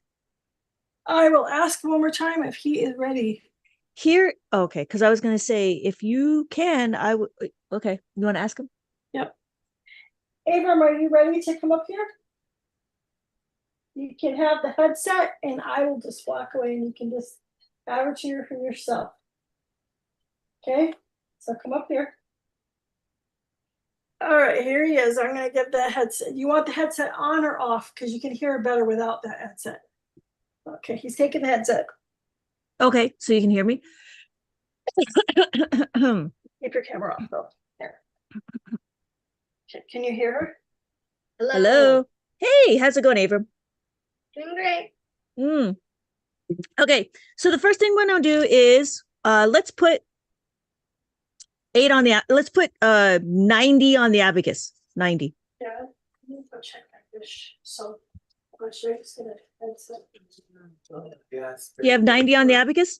I will ask one more time if he is ready. here? Okay, because I was going to say, if you can, I would. Okay, you want to ask him? Yep. Abram, are you ready to come up here? You can have the headset and I will just walk away and you can just have it here for yourself. Okay, so come up here. All right, here he is. I'm gonna get the headset. You want the headset on or off? Because you can hear better without that headset. Okay, he's taking the headset. Okay, so you can hear me. Keep your camera off though. There. Okay, can you hear her? Hello. Hey, how's it going, Abram? Doing great. Okay, so the first thing we're gonna do is let's put 90 on the abacus. 90. Yeah. Let me go check my fish. So I'm sure he's gonna headset. Yes. You have 90 on the abacus?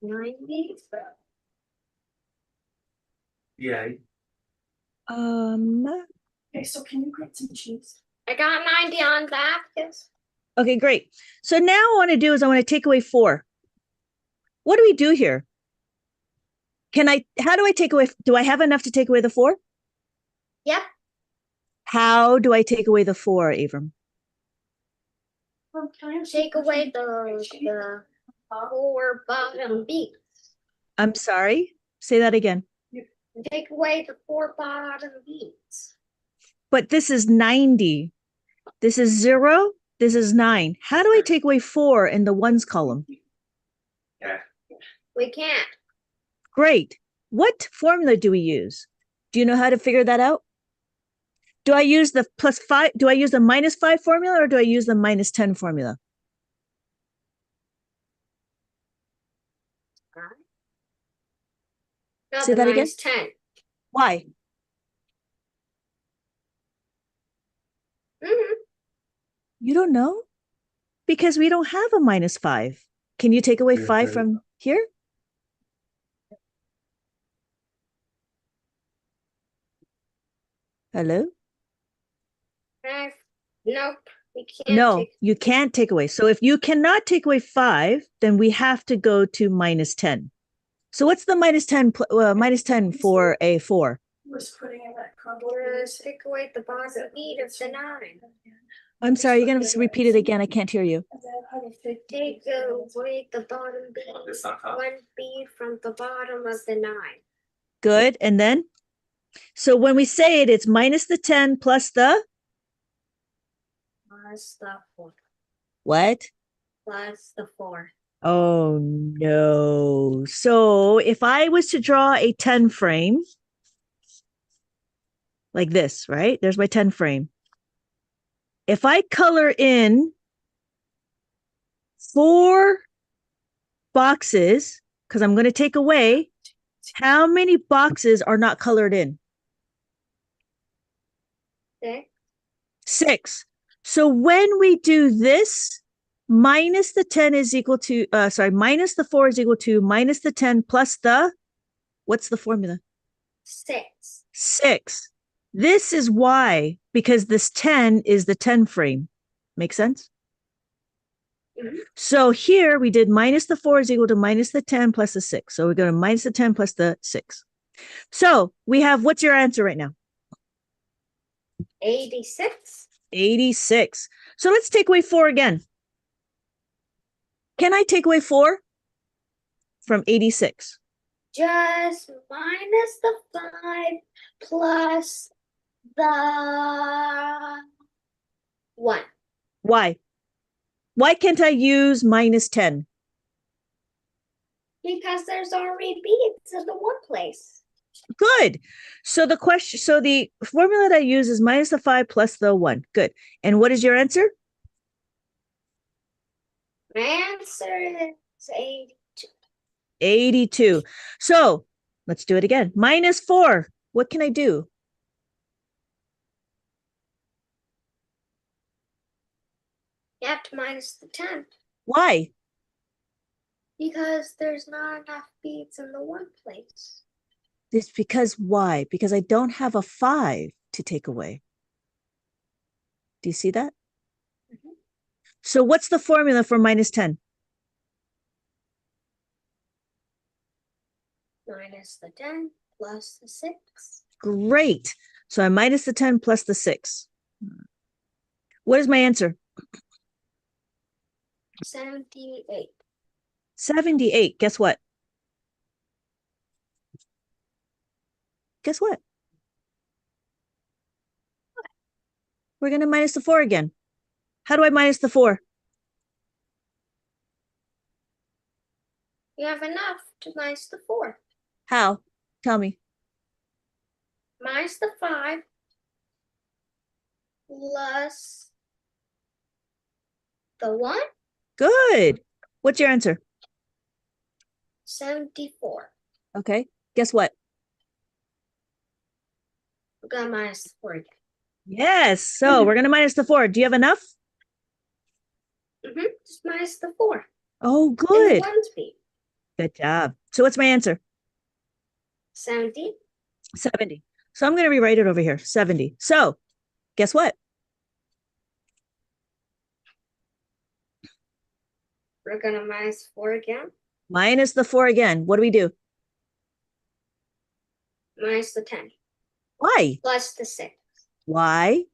90. Yeah. Okay, so can you grate some cheese? I got 90 on that. Yes. Okay, great. So now I want to do is I want to take away 4. What do we do here? How do I take away, do I have enough to take away the 4? Yep. How do I take away the 4, Abram? Can I have some Take away grate cheese? the 4 bottom beats. I'm sorry. Say that again. Take away the 4 bottom beats. But this is 90. This is 0. This is 9. How do I take away 4 in the ones column? Yeah. We can't. Great. What formula do we use? Do you know how to figure that out? Do I use the +5? Do I use the -5 formula or do I use the -10 formula? Got Say the that again? -10. Why? You don't know? Because we don't have a -5. Can you take away Yeah, 5 right. from here? Hello? Nope, we can't No, take. you can't take away. So if you cannot take away 5, then we have to go to minus 10. So what's the minus 10 minus 10 for a 4? Was putting in that Take away the bottom beat of the 9. I'm sorry, you're going to repeat it again. I can't hear you. Take away the bottom beat, This on top. 1 beat from the bottom of the 9. Good. And then? So when we say it, it's minus the 10 plus the Plus the 4. what? Plus the 4. Oh no. So if I was to draw a 10 frame like this, right? There's my 10 frame. If I color in 4 boxes, because I'm going to take away, how many boxes are not colored in? 6. 6. So when we do this, minus the 10 is equal to, minus the 4 is equal to minus the 10 plus the, what's the formula? 6. 6. This is why, because this 10 is the 10 frame. Make sense? Mhm. So here we did minus the 4 is equal to minus the 10 plus the 6. So we're going to minus the 10 plus the 6. So we have, what's your answer right now? 86. 86. So let's take away 4 again. Can I take away 4 from 86? Just minus the 5 plus the 1. Why? Why can't I use minus 10? Because there's already beads in the one place. Good. So the formula that I use is minus the 5 plus the 1. Good. And what is your answer? My answer is 82. 82. So let's do it again. Minus 4. What can I do? You have to minus the 10 Why? because there's not enough beads in the one place. It's because why? Because I don't have a 5 to take away. Do you see that? Mhm. So what's the formula for minus 10? Minus the 10 plus the 6. Great. So I minus the 10 plus the 6. What is my answer? 78. 78. Guess what? Guess what? We're going to minus the 4 again. How do I minus the 4? You have enough to minus the 4. How? Tell me. Minus the 5 plus the 1. Good. What's your answer? 74. Okay. Guess what? We're gonna minus the 4 again. Yes. So we're going to minus the 4. Do you have enough? Just minus the 4. Oh, And the good. 1's beat. Good job. So what's my answer? 70. 70. So I'm going to rewrite it over here. 70. So guess what? We're gonna minus 4 again. Minus the 4 again. What do we do? Minus the 10 Why? plus the 6. Why?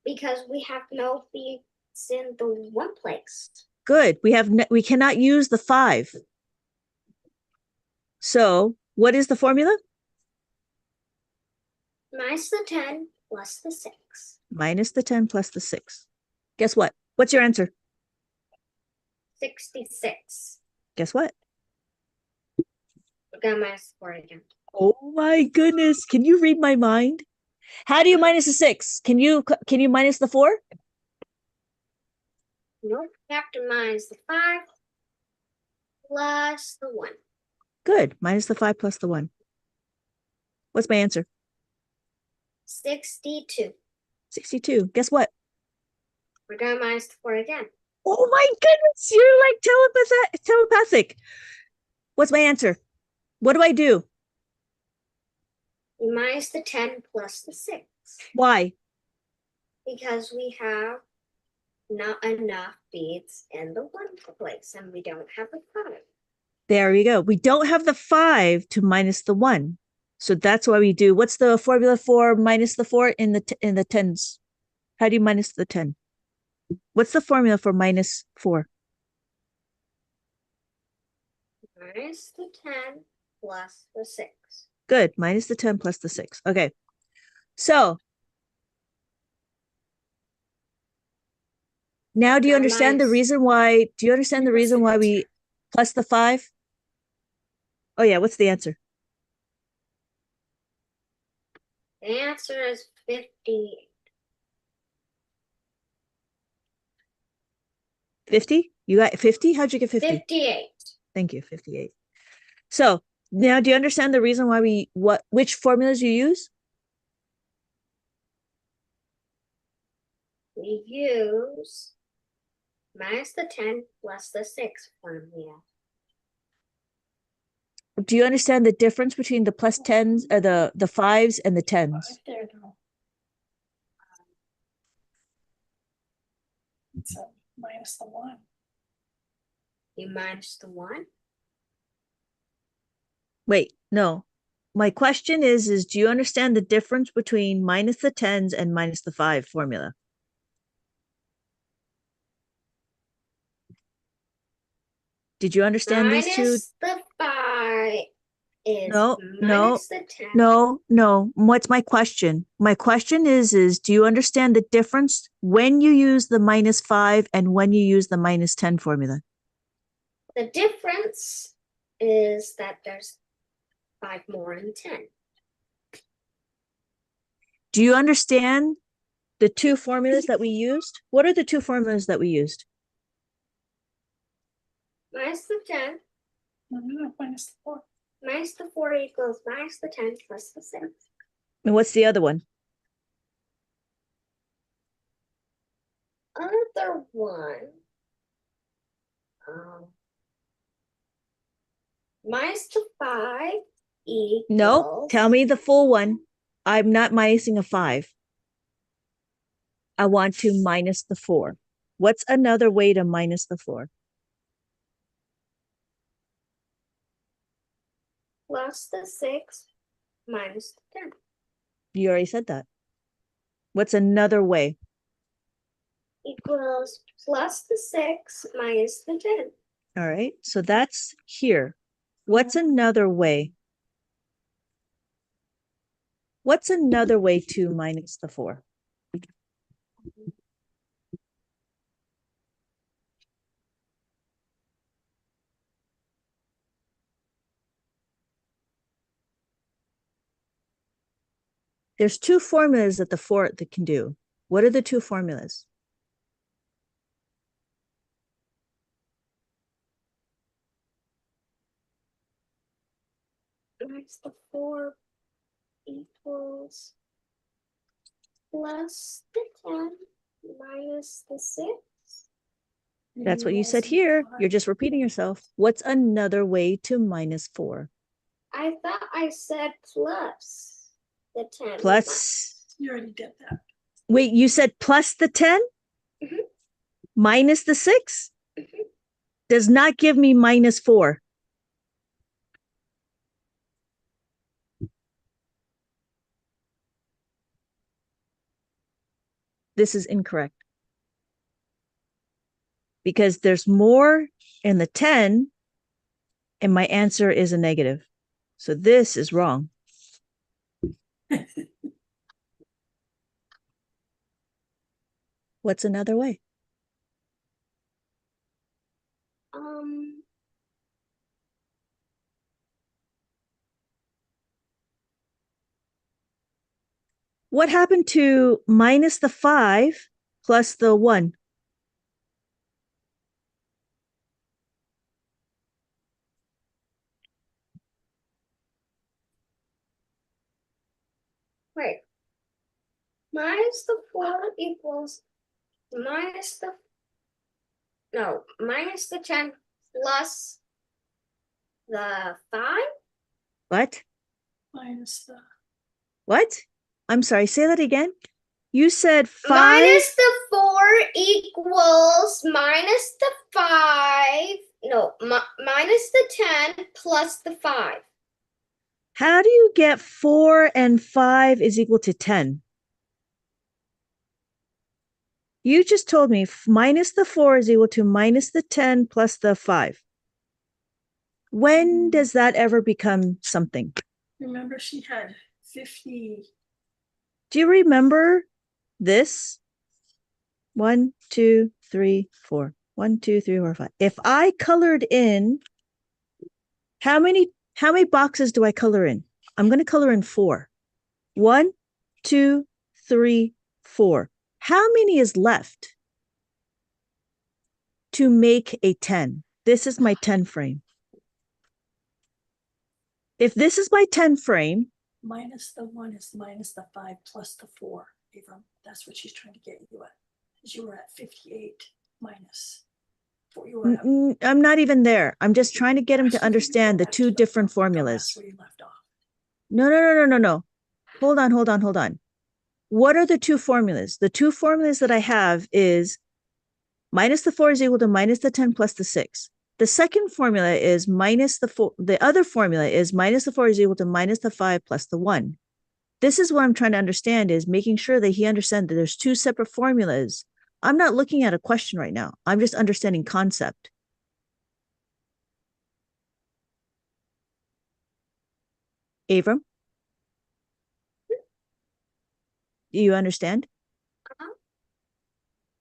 Because we have no beats in the one place. Good. We cannot use the 5. So what is the formula? Minus the 10 plus the 6. Minus the 10 plus the 6. Guess what? What's your answer? 66. Guess what? We're gonna minus 4 again. Oh my goodness. Can you read my mind? How do you minus the 6? Can you minus the 4? Nope. You have to minus the 5 plus the 1. Good. Minus the 5 plus the 1. What's my answer? 62. 62. Guess what? We're gonna minus the 4 again. Oh my goodness. You're like telepathic. What's my answer? What do I do? minus the 10 plus the 6. Why? Because we have not enough beads in the 1 place and we don't have a 5. There you go. We don't have the 5 to minus the 1. So that's why we do. What's the formula for minus the 4 in the tens? How do you minus the 10? What's the formula for minus 4? Minus the 10 plus the 6. Good. Minus the 10 plus the 6. Okay. So now do you understand the Minus- reason why? Do you understand the What's reason the why answer? we plus the 5? Oh yeah, what's the answer? The answer is 50. 50? You got 50? How'd you get 50? 58. Thank you, 58. So now do you understand the reason why which formulas you use? We use minus the 10 plus the 6 formula. Do you understand the difference between the plus 10s, the 5s and the 10s? 5 there now. So minus the 1. You minus the 1. Wait, no. My question is do you understand the difference between minus the 10s and minus the 5 formula? Did you understand these two? Minus the 5 is No, minus the 10. No. What's my question? My question is do you understand the difference when you use the minus 5 and when you use the minus 10 formula? The difference is that there's 5 more in 10. Do you understand the two formulas that we used? What are the two formulas that we used? Minus the 10, No, minus the 4. minus the 4 equals minus the 10 plus the 6. And what's the other one? Other one, minus the 5 equals. No, tell me the full one. I'm not minusing a 5. I want to minus the 4. What's another way to minus the 4? Plus the 6 minus the 10 You already said that. What's another way? equals plus the 6 minus the 10. All right, so that's here. What's another way? What's another way to minus the 4? There's two formulas that the 4 that can do. What are the two formulas? Minus the 4 equals plus the 10 minus the 6. That's what you said here. You're just repeating yourself. What's another way to minus 4? I thought I said plus the 10. Plus, You already did that. wait, you said plus the 10? Mhm. Minus the 6? Mhm. Does not give me minus 4. This is incorrect. Because there's more in the 10 and my answer is a negative. So this is wrong. What's another way? What happened to minus the 5 plus the 1? Wait. Minus the 4 equals minus the. No, minus the 10 plus the 5. What? Minus the What? I'm sorry, say that again. You said 5. Minus the 4 equals minus the 5. No, minus the 10 plus the 5. How do you get 4 and 5 is equal to 10? You just told me minus the 4 is equal to minus the 10 plus the 5. When does that ever become something? Remember, she had 50. Do you remember this? 1, 2, 3, 4. 1, 2, 3, 4, 5. If I colored in, how many boxes do I color in? I'm going to color in 4. 1, 2, 3, 4. How many is left to make a 10? This is my 10 frame. If this is my 10 frame, Minus the 1 is minus the 5 plus the 4, Abram. That's what she's trying to get you at. Because you were at 58 minus 4. You were at, I'm not even there. I'm just trying to get him to Actually, understand go the back 2 to different that's formulas. where you left off. No. Hold on. What are the 2 formulas? The 2 formulas that I have is minus the 4 is equal to minus the 10 plus the 6. The second formula is minus the 4. The other formula is minus the 4 is equal to minus the 5 plus the 1. This is what I'm trying to understand, is making sure that he understands that there's 2 separate formulas. I'm not looking at a question right now. I'm just understanding concept. Abram? Do you understand? Uh-huh.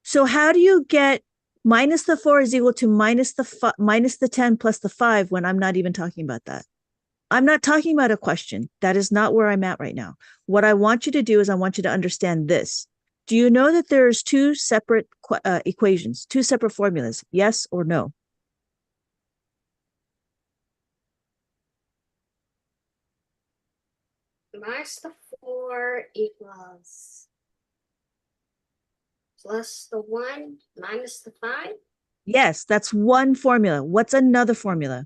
So how do you get minus the 4 is equal to minus the 10 plus the 5 when I'm not even talking about that? I'm not talking about a question. That is not where I'm at right now. What I want you to do is I want you to understand this. Do you know that there's 2 separate equations, 2 separate formulas? Yes or no? Minus the 4 equals plus the 1 minus the 5. Yes, that's one formula. What's another formula?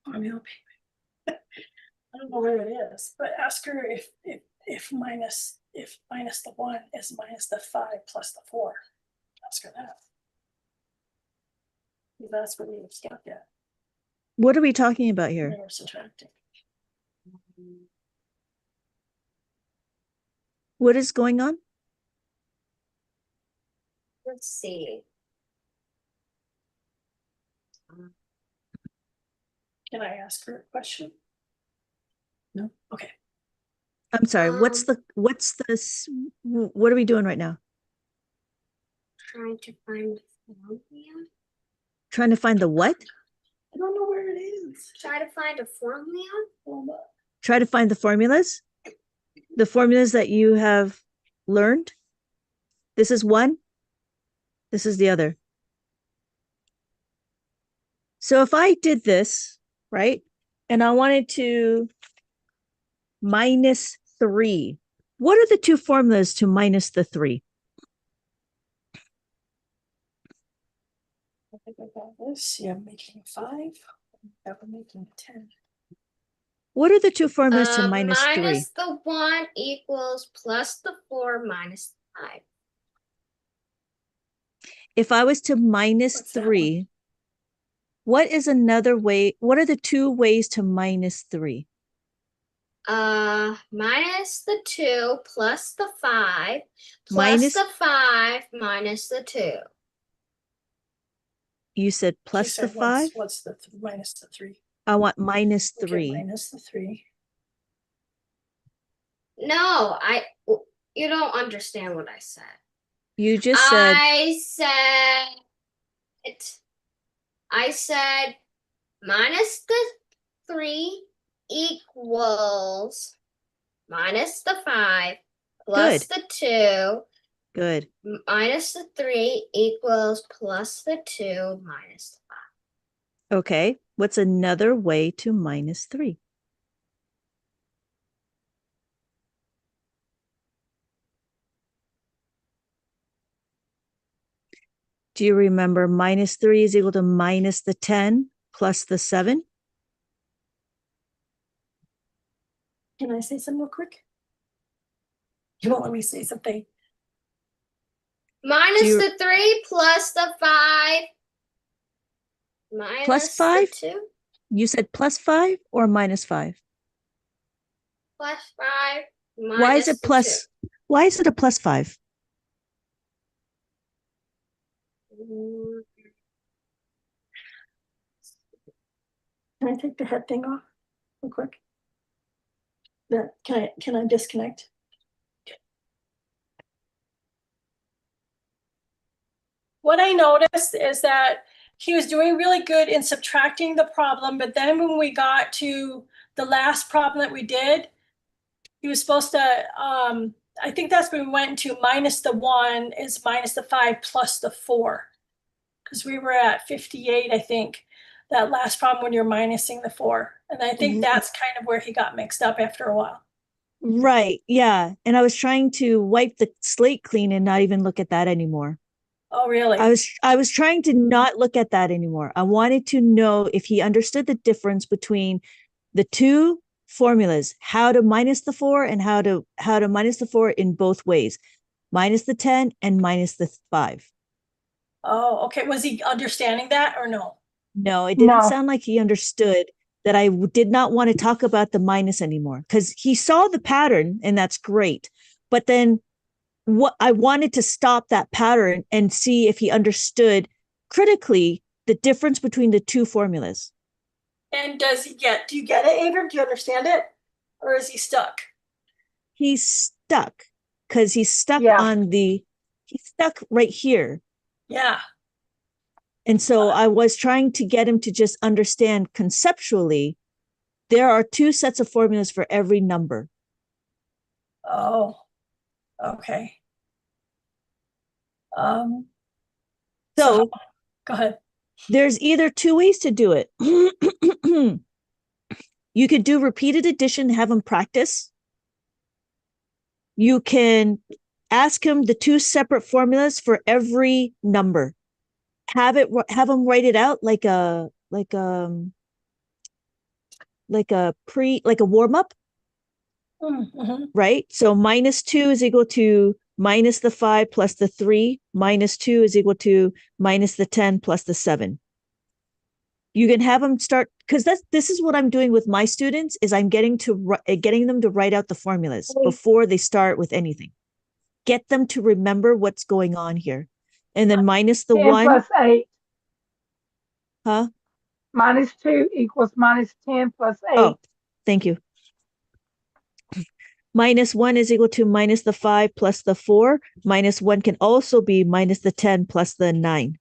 Formula. I don't know where it is, but ask her if minus the 1 is minus the 5 plus the 4. Ask her that. That's what we were stuck at. What are we talking about here? They were subtracting. What is going on? Let's see. Can I ask her a question? No? Okay. I'm sorry. What are we doing right now? Trying to find the formula. Trying to find the what? I don't know where it is. Try to find a formula. Try to find the formulas? The formulas that you have learned? This is one. This is the other. So if I did this, right, and I wanted to minus 3, what are the 2 formulas to minus the 3? I think I got this. Yeah, I'm making 5. Yeah, we're making 10. What are the 2 formulas to minus 3? Minus the 1 equals plus the 4 minus 5. If I was to minus What's that 3, what is another way? What are the 2 ways to minus 3? Minus the 2 plus the 5 plus Minus- the 5 minus the 2. You said plus She the said, 5? What's the minus the 3? I want minus Okay, 3. minus the 3. No, you don't understand what I said. You just said I said minus the 3 equals minus the 5 plus the 2 good. minus the 3 equals plus the 2 minus the 5. Okay. What's another way to minus 3? do you remember minus 3 is equal to minus the 10 plus the 7? Can I say something real quick? You won't let me say something. Minus you- the 3 plus the 5 minus the 5? 2 You said plus 5 or minus 5? plus 5 minus Why is it the plus? Why is it a plus 5? 2. Can I take the head thing off real quick? Can I disconnect? What I noticed is that he was doing really good in subtracting the problem, but then when we got to the last problem that we did, he was supposed to, I think that's when we went to minus the 1 is minus the 5 plus the 4. Because we were at 58, I think, that last problem when you're minusing the 4. And I think that's kind of where he got mixed up after a while. Right. Yeah. And I was trying to wipe the slate clean and not even look at that anymore. Oh, really? I was trying to not look at that anymore. I wanted to know if he understood the difference between the two formulas, how to minus the 4 and how to minus the 4 in both ways, minus the 10 and minus the 5. Oh, okay. Was he understanding that or no? No, it didn't No. sound like he understood that I did not want to talk about the minus anymore, because he saw the pattern and that's great. But then what I wanted to stop that pattern and see if he understood critically the difference between the two formulas. And do you get it, Abram? Do you understand it? Or is he stuck? He's stuck because he's stuck Yeah. he's stuck right here. Yeah. And so I was trying to get him to just understand conceptually, there are two sets of formulas for every number. Oh, okay. So Go ahead. there's either two ways to do it. You could do repeated addition, have him practice. You can ask him the two separate formulas for every number. Have him write it out like a warm up, Mm-hmm. right? So minus 2 is equal to minus the 5 plus the 3. Minus 2 is equal to minus the 10 plus the 7. You can have them start, because this is what I'm doing with my students, is I'm getting them to write out the formulas before they start with anything. Get them to remember what's going on here. And then minus the 10 1. plus 8 Huh? minus 2 equals minus 10 plus 8. Oh, thank you. Minus 1 is equal to minus the 5 plus the 4. Minus 1 can also be minus the 10 plus the 9.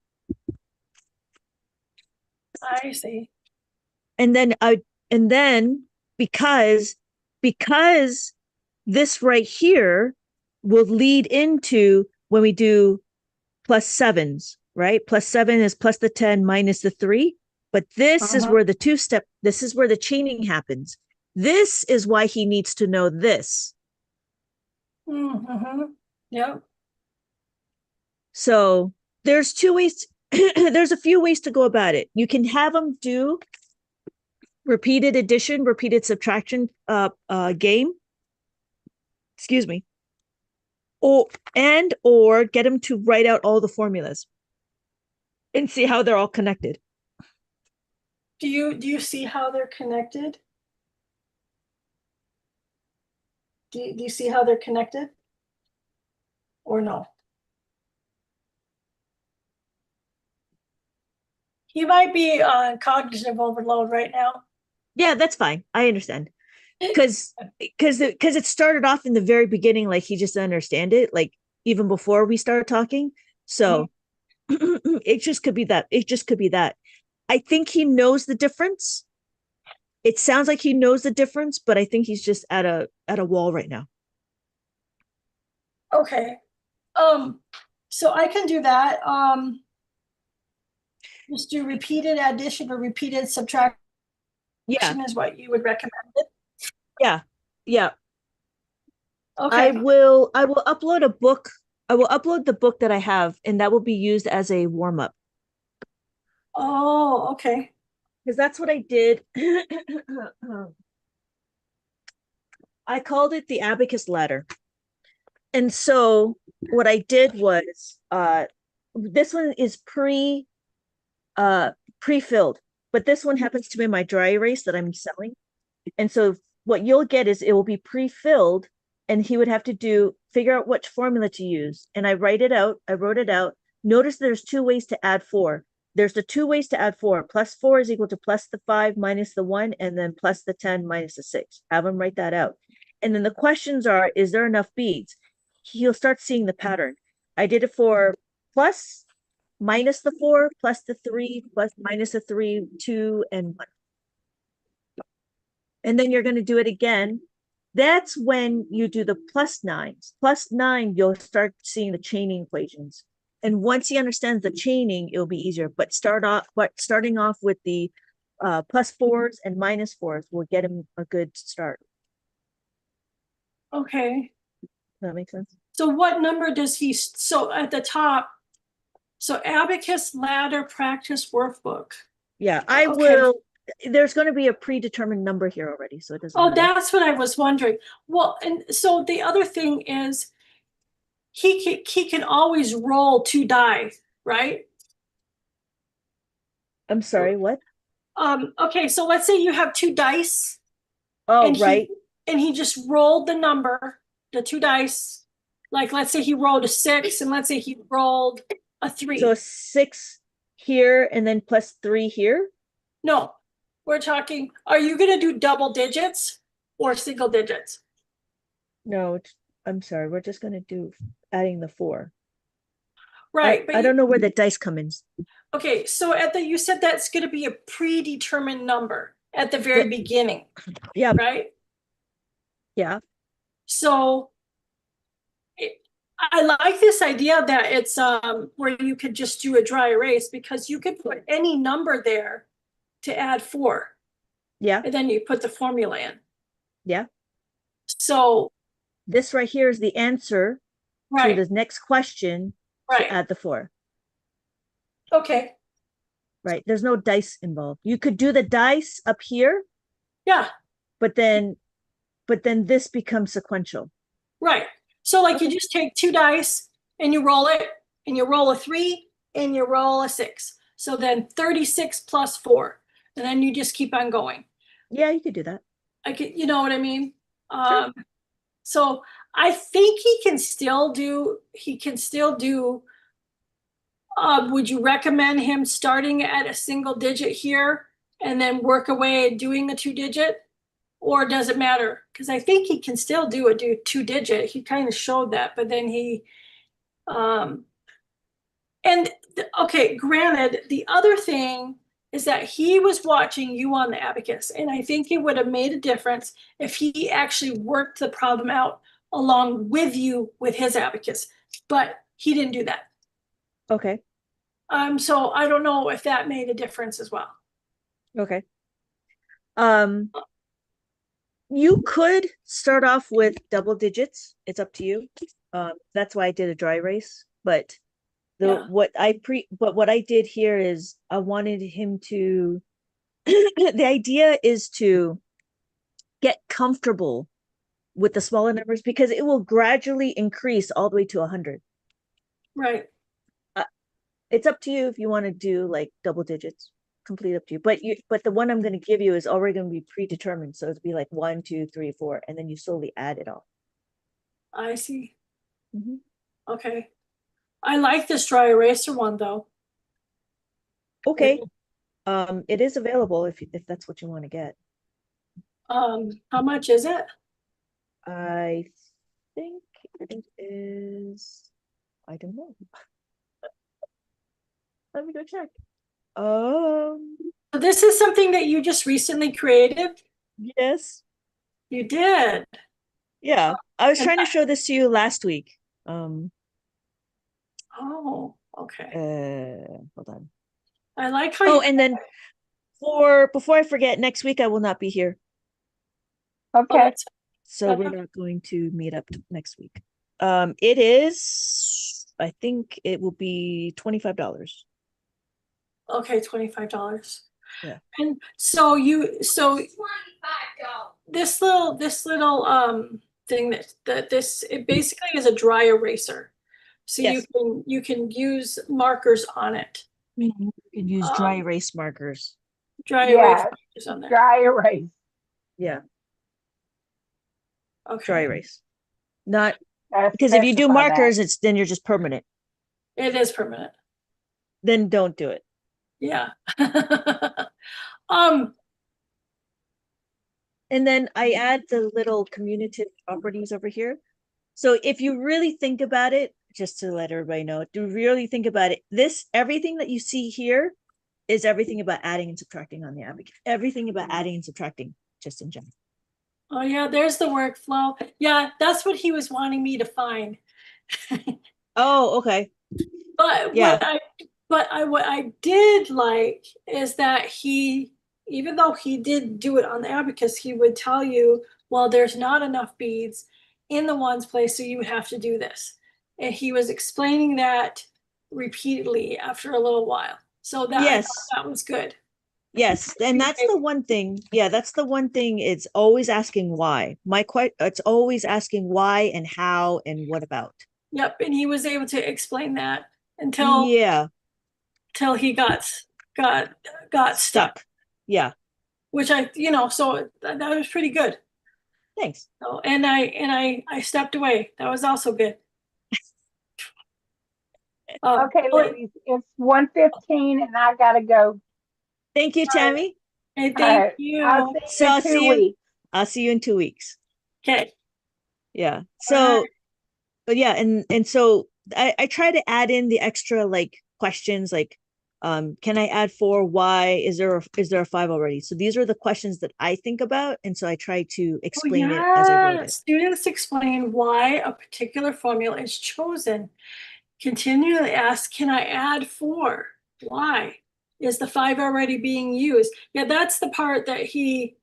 I see. And then because this right here will lead into when we do plus 7s, right? Plus 7 is plus the 10 minus the 3. But this is where this is where the chaining happens. This is why he needs to know this. Mm-hmm. Yep. So there's two ways. There's a few ways to go about it. You can have them do repeated addition, repeated subtraction game. Excuse me. Or get them to write out all the formulas and see how they're all connected. Do you see how they're connected? Do you see how they're connected? Or no? He might be on cognitive overload right now. Yeah, that's fine. I understand. Because it started off in the very beginning, like he just didn't understand it, like even before we started talking. So it just could be that. It just could be that. I think he knows the difference. It sounds like he knows the difference, but I think he's just at a wall right now. Okay. So I can do that. Just do repeated addition or repeated subtraction. Yeah. Is what you would recommend it. Yeah. Okay. I will upload a book I will upload the book that I have, and that will be used as a warm up. Oh, okay. Because that's what I did. I called it the abacus ladder. And so what I did was this one is pre-filled, but this one happens to be my dry erase that I'm selling. And so what you'll get is it will be pre-filled, and he would have to figure out which formula to use. And I wrote it out. Notice there's 2 ways to add 4. There's the 2 ways to add 4. Plus 4 is equal to plus the 5 minus the 1, and then plus the 10 minus the 6. Have him write that out. And then the questions are, is there enough beads? He'll start seeing the pattern. I did it for plus, minus the 4, plus the 3, plus minus the 3, 2, and 1. And then you're going to do it again. That's when you do the plus 9s. Plus 9, you'll start seeing the chaining equations. And once he understands the chaining, it'll be easier. But starting off with the plus 4s and minus 4s will get him a good start. Okay. Does that make sense? So what number does he, so at the top, so Abacus Ladder Practice Workbook. Yeah, I Okay. will. There's going to be a predetermined number here already, so it doesn't Oh, matter. that's what I was wondering. Well, and so the other thing is he can always roll 2 die, right? I'm sorry, what? Okay, so let's say you have 2 dice. Oh, and right. he just rolled the number, the 2 dice. Like, let's say he rolled a 6, and let's say he rolled a 3. So 6 here and then plus 3 here. No, we're talking, are you going to do double digits or single digits? No, I'm sorry. We're just going to do adding the 4. Right. I don't know where the dice come in. Okay, so you said that's going to be a predetermined number at the very beginning. Yeah. Right? Yeah. So I like this idea that it's where you could just do a dry erase, because you could put any number there to add 4. Yeah. And then you put the formula in. Yeah. So this right here is the answer right. to the next question to add the 4. Okay. Right. There's no dice involved. You could do the dice up here. Yeah. But then this becomes sequential. Right. So like you just take 2 dice and you roll it, and you roll a 3 and you roll a 6. So then 36 plus 4. And then you just keep on going. Yeah, you could do that. You know what I mean? Sure. So I think he can still do, would you recommend him starting at a single digit here and then work away at doing a 2-digit? Or does it matter? Because I think he can still do a 2-digit. He kind of showed that, but then okay, granted, the other thing is that he was watching you on the abacus, and I think it would have made a difference if he actually worked the problem out along with you with his abacus, but he didn't do that. Okay. So I don't know if that made a difference as well. Okay. You could start off with double digits. It's up to you. That's why I did a dry erase, but what I did here is I wanted him to the idea is to get comfortable with the smaller numbers, because it will gradually increase all the way to 100. Right. It's up to you if you want to do like double digits. Complete up to you. But the one I'm going to give you is already going to be predetermined. So it'd be like 1, 2, 3, 4, and then you slowly add it all. I see. Mm-hmm. Okay. I like this dry eraser one though. Okay. It is available if that's what you want to get. How much is it? I think it is, I don't know. Let me go check. So this is something that you just recently created? Yes. You did. Yeah. I was trying to show this to you last week. Oh, okay. Hold on. I like how and then before I forget, next week I will not be here. Okay. So we're not going to meet up next week. It is I think it will be $25. Okay, $25. Yeah. And so $25. this little thing that this, it basically is a dry eraser. So Yes. you can use markers on it. You can use dry Um, erase markers. Dry erase Yeah, markers on there. dry erase. Yeah, Okay. dry erase. Not Gotta because if you do specify that. markers, it's then you're just permanent. It is permanent. Then don't do it. Yeah. And then I add the little commutative properties over here. So if you really think about it, just to let everybody know, to really think about it, everything that you see here is everything about adding and subtracting on the abacus. Everything about adding and subtracting, just in general. Oh yeah, there's the workflow. Yeah, that's what he was wanting me to find. Oh, okay. But Yeah. what I did like is that he, even though he did do it on the abacus, he would tell you, well, there's not enough beads in the ones place, so you would have to do this. And he was explaining that repeatedly after a little while. So that I Yes. thought that was good. Yes, and that's the one thing. Yeah, that's the one thing. It's always asking why. It's always asking why and how and what about. Yep, and he was able to explain that until Yeah, till he got stuck, stuck. Yeah, which so that was pretty good. thanks. So, and I stepped away. That was also good. Okay, Oh, ladies, it's 1:15 and I gotta go. Thank you, Tammy. hey, All thank right, you. I'll see you So in I'll 2 see you. weeks. I'll see you in 2 weeks. Okay. Yeah. So, but yeah, and so I try to add in the extra like questions like, can I add 4? Why is there a 5 already? So these are the questions that I think about, and so I try to explain it as I wrote it. Students explain why a particular formula is chosen. Continually ask, can I add 4? Why? Is the 5 already being used? Yeah, that's the part that he,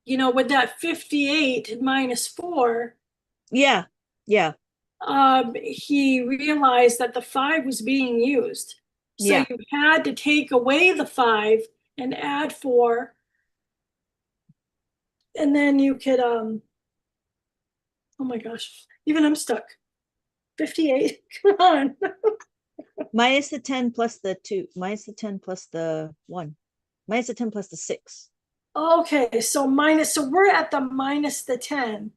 with that 58 minus 4, Yeah, yeah, he realized that the 5 was being used. So yeah. you had to take away the 5 and add 4. And then you could, oh my gosh, even I'm stuck. 58, come on. Minus the 10 plus the 2, minus the 10 plus the 1, minus the 10 plus the 6. Okay, so we're at the minus the 10.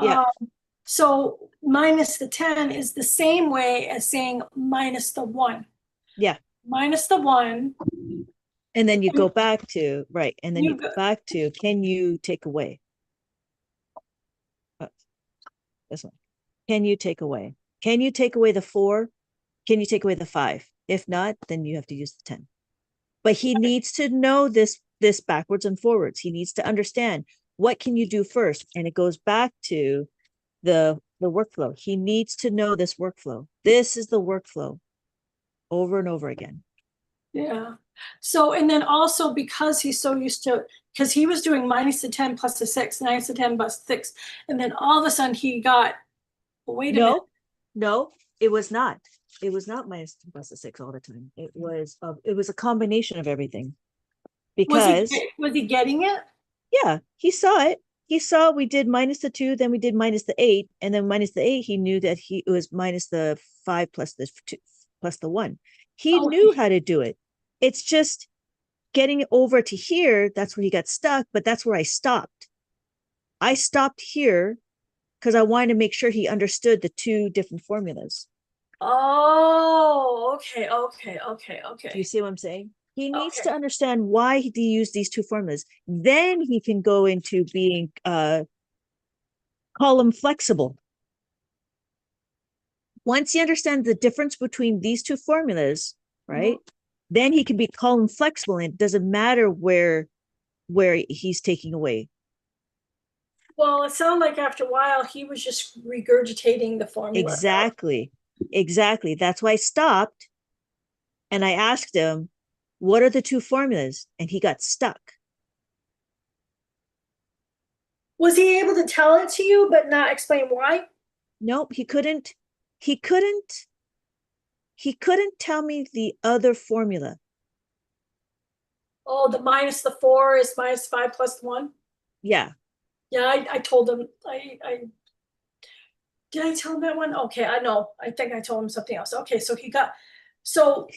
Yeah. So minus the 10 is the same way as saying minus the 1. Yeah. Minus the 1. And then you go back to, right. And then You you go back to, can you take away? This one. Can you take away? Can you take away the 4? Can you take away the 5? If not, then you have to use the 10. But he needs to know this backwards and forwards. He needs to understand what can you do first. And it goes back to the workflow. He needs to know this workflow. This is the workflow over and over again. Yeah. So, and then also because he's so used to, because he was doing minus the 10 plus the 6, minus the 10 plus 6. And then all of a sudden he got, wait a minute. No, it was not. It was not minus 10 plus the 6 all the time. It was a combination of everything. Because Was he getting it? yeah, he saw it. He saw we did minus the 2, then we did minus the 8, and then minus the 8. He knew that it was minus the 5 plus the 2 plus the 1. He knew how to do it. It's just getting it over to here. That's where he got stuck, but that's where I stopped. I stopped here because I wanted to make sure he understood the 2 different formulas. Oh, okay. Do you see what I'm saying? He needs to understand why he used these 2 formulas. Then he can go into being column flexible. Once he understands the difference between these 2 formulas, right? Then he can be column flexible, and it doesn't matter where he's taking away. Well, it sounded like after a while he was just regurgitating the formula. Exactly. That's why I stopped and I asked him, what are the 2 formulas? And he got stuck. Was he able to tell it to you but not explain why? Nope, he couldn't. he couldn't tell me the other formula. Oh, the minus the 4 is minus 5 plus 1. Yeah. Yeah, I told him, I did I tell him that one? Okay, I know. I think I told him something else. Okay, so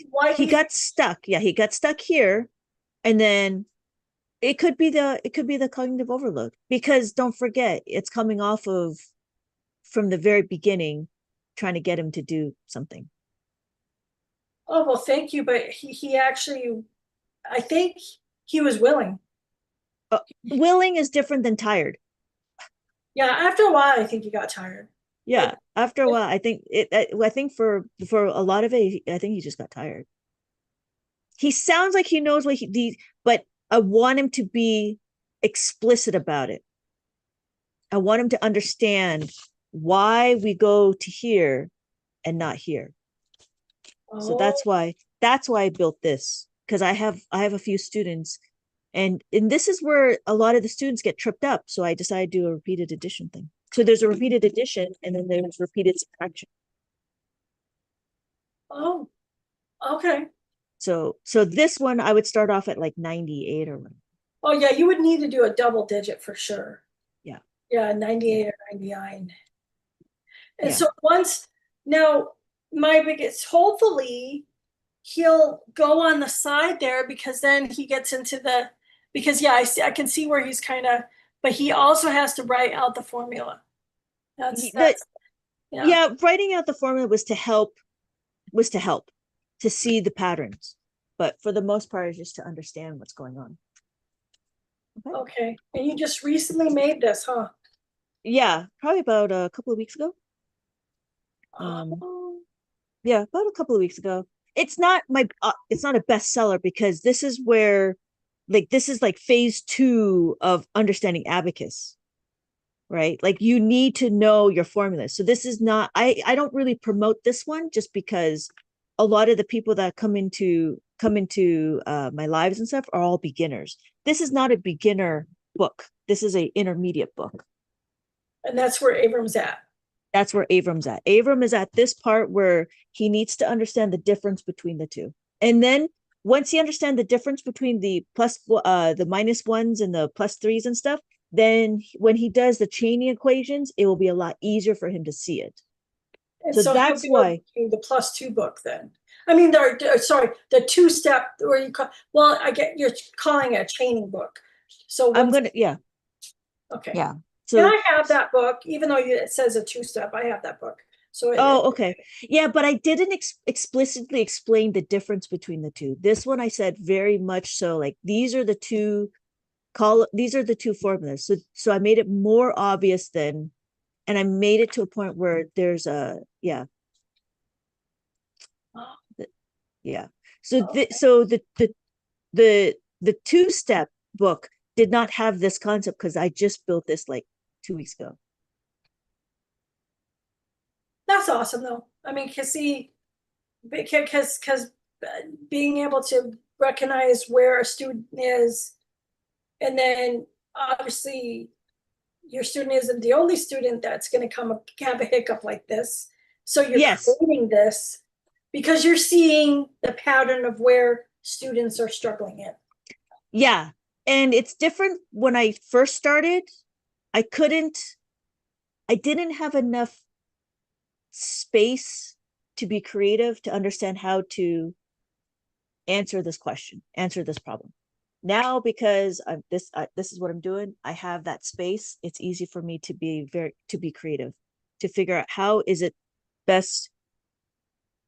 why do He you got stuck. Yeah, he got stuck here. And then it could be the cognitive overload, because don't forget, it's coming off of from the very beginning, trying to get him to do something. Oh, well, thank you, but he actually, I think he was willing. Willing is different than tired. Yeah, after a while, I think he got tired. Yeah, after a while, I think I think for a lot of it, I think he just got tired. He sounds like he knows what but I want him to be explicit about it. I want him to understand why we go to here and not here. So Oh, that's why I built this, because I have a few students, and this is where a lot of the students get tripped up. So I decided to do a repeated addition thing. So there's a repeated addition, and then there's repeated subtraction. oh, okay. So this one I would start off at like 98 or whatever. Oh, yeah, you would need to do a double digit for sure. Yeah. Yeah, 98 or 99. And Yeah. so now my biggest, hopefully he'll go on the side there, because then he gets into because yeah, I can see where he's kind of, but he also has to write out the formula. That's Yeah, writing out the formula was to help to see the patterns, but for the most part, it's just to understand what's going on. Okay. And you just recently made this, huh? Yeah, probably about a couple of weeks ago. Oh, Yeah, about a couple of weeks ago. It's not it's not a bestseller, because this is where, like, this is like phase 2 of understanding abacus, right? Like, you need to know your formulas. So this is not, I don't really promote this one, just because a lot of the people that come into my lives and stuff are all beginners. This is not a beginner book. This is a intermediate book. and that's where Abram's at. That's where Abram's at. Abram is at this part where he needs to understand the difference between the two. And then once he understands the difference between the minus ones and the plus threes and stuff, then when he does the chaining equations, it will be a lot easier for him to see it. And So that's he'll be why the +2 book then. I mean, sorry, the 2-step where you call, well, you're calling it a chaining book. So I'm gonna, yeah. okay. Yeah. And So I have that book, even though it says a 2-step, I have that book. So okay. Yeah, but I didn't explicitly explain the difference between the two. This one I said very much so, like, these are the two formulas. So I made it more obvious than, and I made it to a point where there's a, yeah. Yeah. So the 2-step book did not have this concept, because I just built this like 2 weeks ago. That's awesome though. I mean, because being able to recognize where a student is, and then obviously your student isn't the only student that's going to have a hiccup like this. So you're creating this because you're seeing the pattern of where students are struggling in. Yeah. And it's different. When I first started, I didn't have enough space to be creative, to understand how to answer this problem. Now, because this is what I'm doing, I have that space. It's easy for me to be creative, to figure out how is it best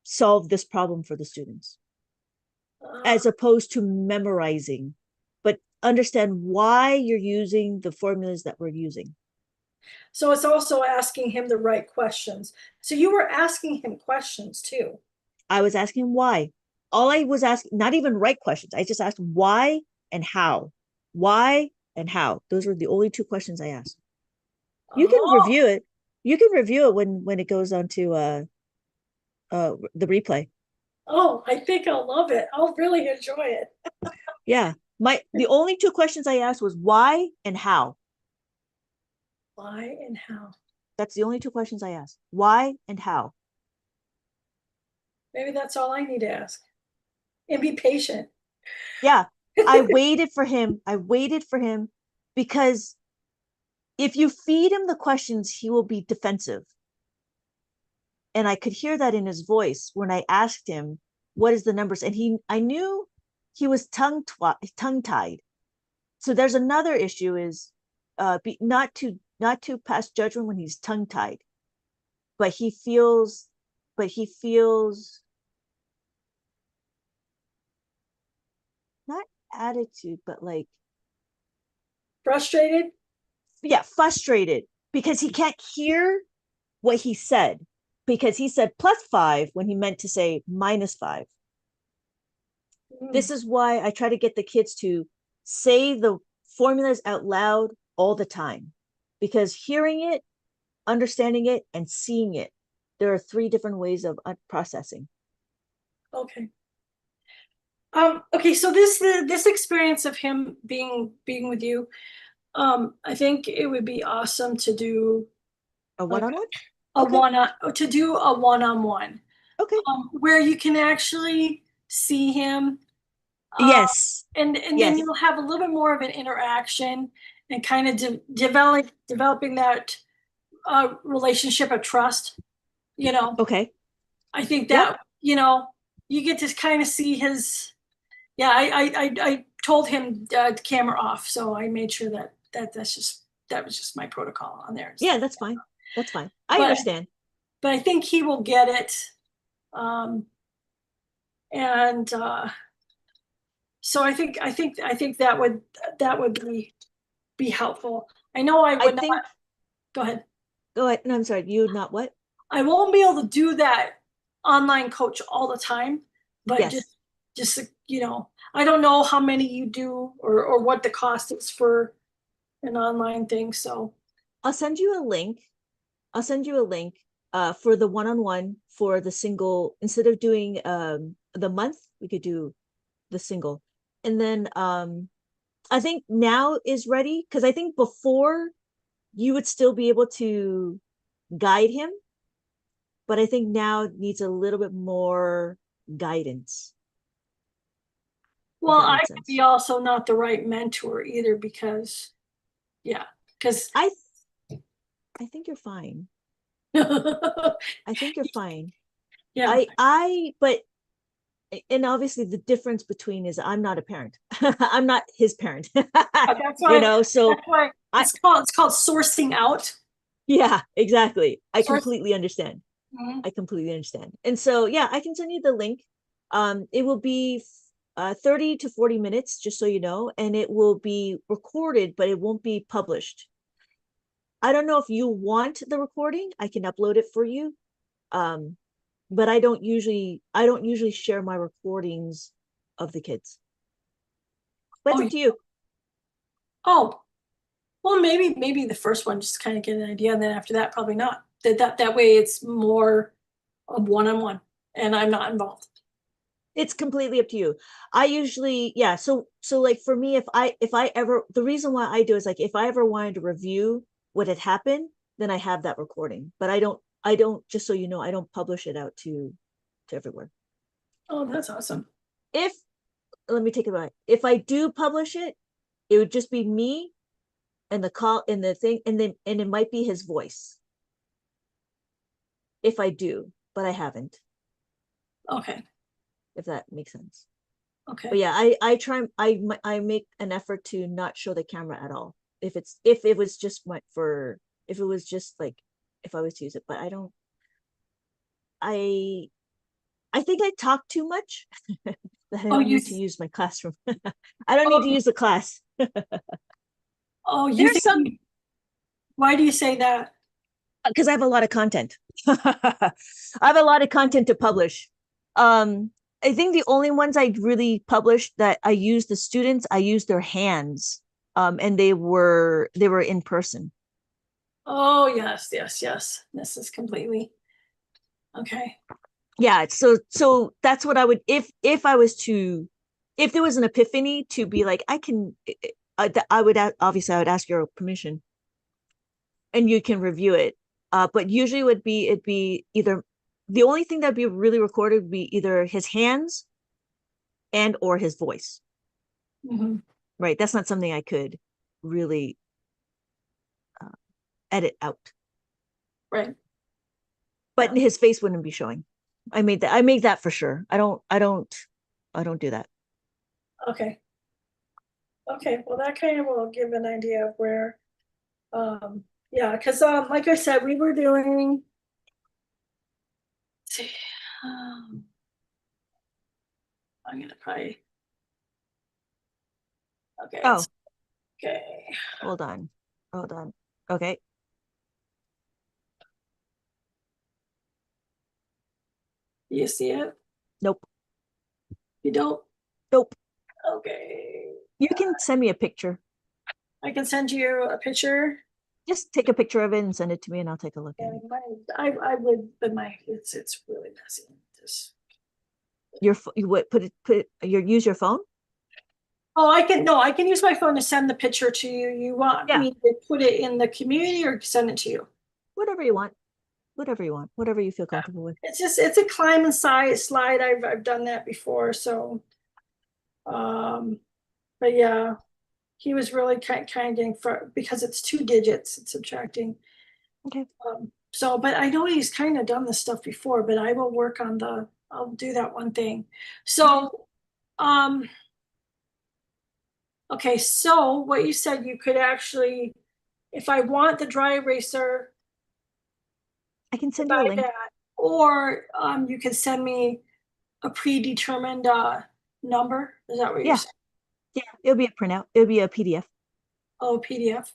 solve this problem for the students, as opposed to memorizing, but understand why you're using the formulas that we're using. So it's also asking him the right questions. So you were asking him questions too. I was asking him why. All I was asking, not even right questions. I just asked why and how. Why and how. Those were the only 2 questions I asked. You can review it. You can review it when it goes on to the replay. Oh, I think I'll love it. I'll really enjoy it. Yeah. The only 2 questions I asked was why and how. Why and how. That's the only 2 questions I asked. Why and how. Maybe that's all I need to ask. And be patient. Yeah, I waited for him. I waited for him because if you feed him the questions, he will be defensive. And I could hear that in his voice when I asked him, what is the numbers? And I knew he was tongue-tied. So there's another issue is not to pass judgment when he's tongue-tied, but he feels not attitude, but like, Frustrated? yeah, frustrated because he can't hear what he said, because he said +5 when he meant to say -5. This is why I try to get the kids to say the formulas out loud all the time, because hearing it, understanding it, and seeing it, there are 3 different ways of processing. Okay. Okay, so this experience of him being with you, I think it would be awesome to do A one-on-one? a Okay. one-on-one, Okay. where you can actually see him, Yes. and Yes. then you'll have a little bit more of an interaction and kind of developing that relationship of trust. Okay. I think Yep. that you get to kind of see his. Yeah, I told him camera off, so I made sure that was just my protocol on there. Yeah, that's fine. That's fine. I But- understand. But I think he will get it, and so I think that would be helpful. I know I I would think, not. Go ahead. go ahead. No, I'm sorry. You not what? I won't be able to do that online coach all the time, but Yes. just I don't know how many you do or what the cost is for an online thing. So I'll send you a link. I'll send you a link for the one-on-one for the single. Instead of doing the month, we could do the single. And then I think now is ready, because I think before you would still be able to guide him, but I think now it needs a little bit more guidance. well, that I makes could sense. be also not the right mentor either because I think you're fine. I think you're fine. yeah. But and obviously the difference between is I'm not a parent. I'm not his parent. That's why, so that's why it's called sourcing out. yeah, exactly. I Source- completely understand. Mhm. I completely understand. And so yeah, I can send you the link. It will be 30 to 40 minutes, just so you know, and it will be recorded, but it won't be published. I don't know if you want the recording. I can upload it for you. But I don't usually share my recordings of the kids. But it's up to you. Oh, well, maybe the first one just kind of get an idea, and then after that, probably not. That way, it's more of one-on-one, and I'm not involved. It's completely up to you. I usually, yeah. So like for me, if I ever, the reason why I do is like if I ever wanted to review what had happened, then I have that recording. But I don't, just so you know, I don't publish it out to everywhere. Oh, that's awesome. Let me take it back. If I do publish it, it would just be me and the call and the thing, and it might be his voice. If I do, but I haven't, Okay. if that makes sense. Okay. But yeah, I make an effort to not show the camera at all. If it was just if it was just like, if I was to use it, but I think I talk too much that I don't need to use my classroom. I don't need to use the class. Oh, you There's think some, why do you say that? because I have a lot of content. I have a lot of content to publish. I think the only ones I really published that I used the students, I used their hands, and they were in person. Oh, yes. This is completely okay. Yeah, so that's what I would, if I was to, if there was an epiphany to be like, I would obviously I would ask your permission, and you can review it. But usually it'd be either the only thing that'd be really recorded would be either his hands and or his voice. Mhm. Right. That's not something I could really edit out. Right. But Yeah. his face wouldn't be showing. I made that for sure. I don't do that. Okay. Okay, well, that kind of will give an idea of where, yeah, because like I said, we were doing. let's see, um, I'm gonna probably. Okay. Oh, Okay. hold on. Okay. You see it? Nope. You don't? Nope. Okay. You can send me a picture. I can send you a picture. Just take a picture of it and send it to me and I'll take a look at And it. I would, but it's really messy. Just. You would use your phone? Oh, I can use my phone to send the picture to you. You want Yeah. me to put it in the community or send it to you? Whatever you want. Whatever you feel comfortable with. It's a climb and slide. I've done that before. So, but yeah, he was really kind of getting because it's 2 digits. It's subtracting. Okay. So, but I know he's kind of done this stuff before. But I will work on I'll do that one thing. So, okay. So what you said, you could actually, if I want the dry eraser, I can send you a buy link. that, or you can send me a predetermined number. Is that what you're Yeah. saying? Yeah. It'll be a printout. It'll be a PDF. Oh, PDF.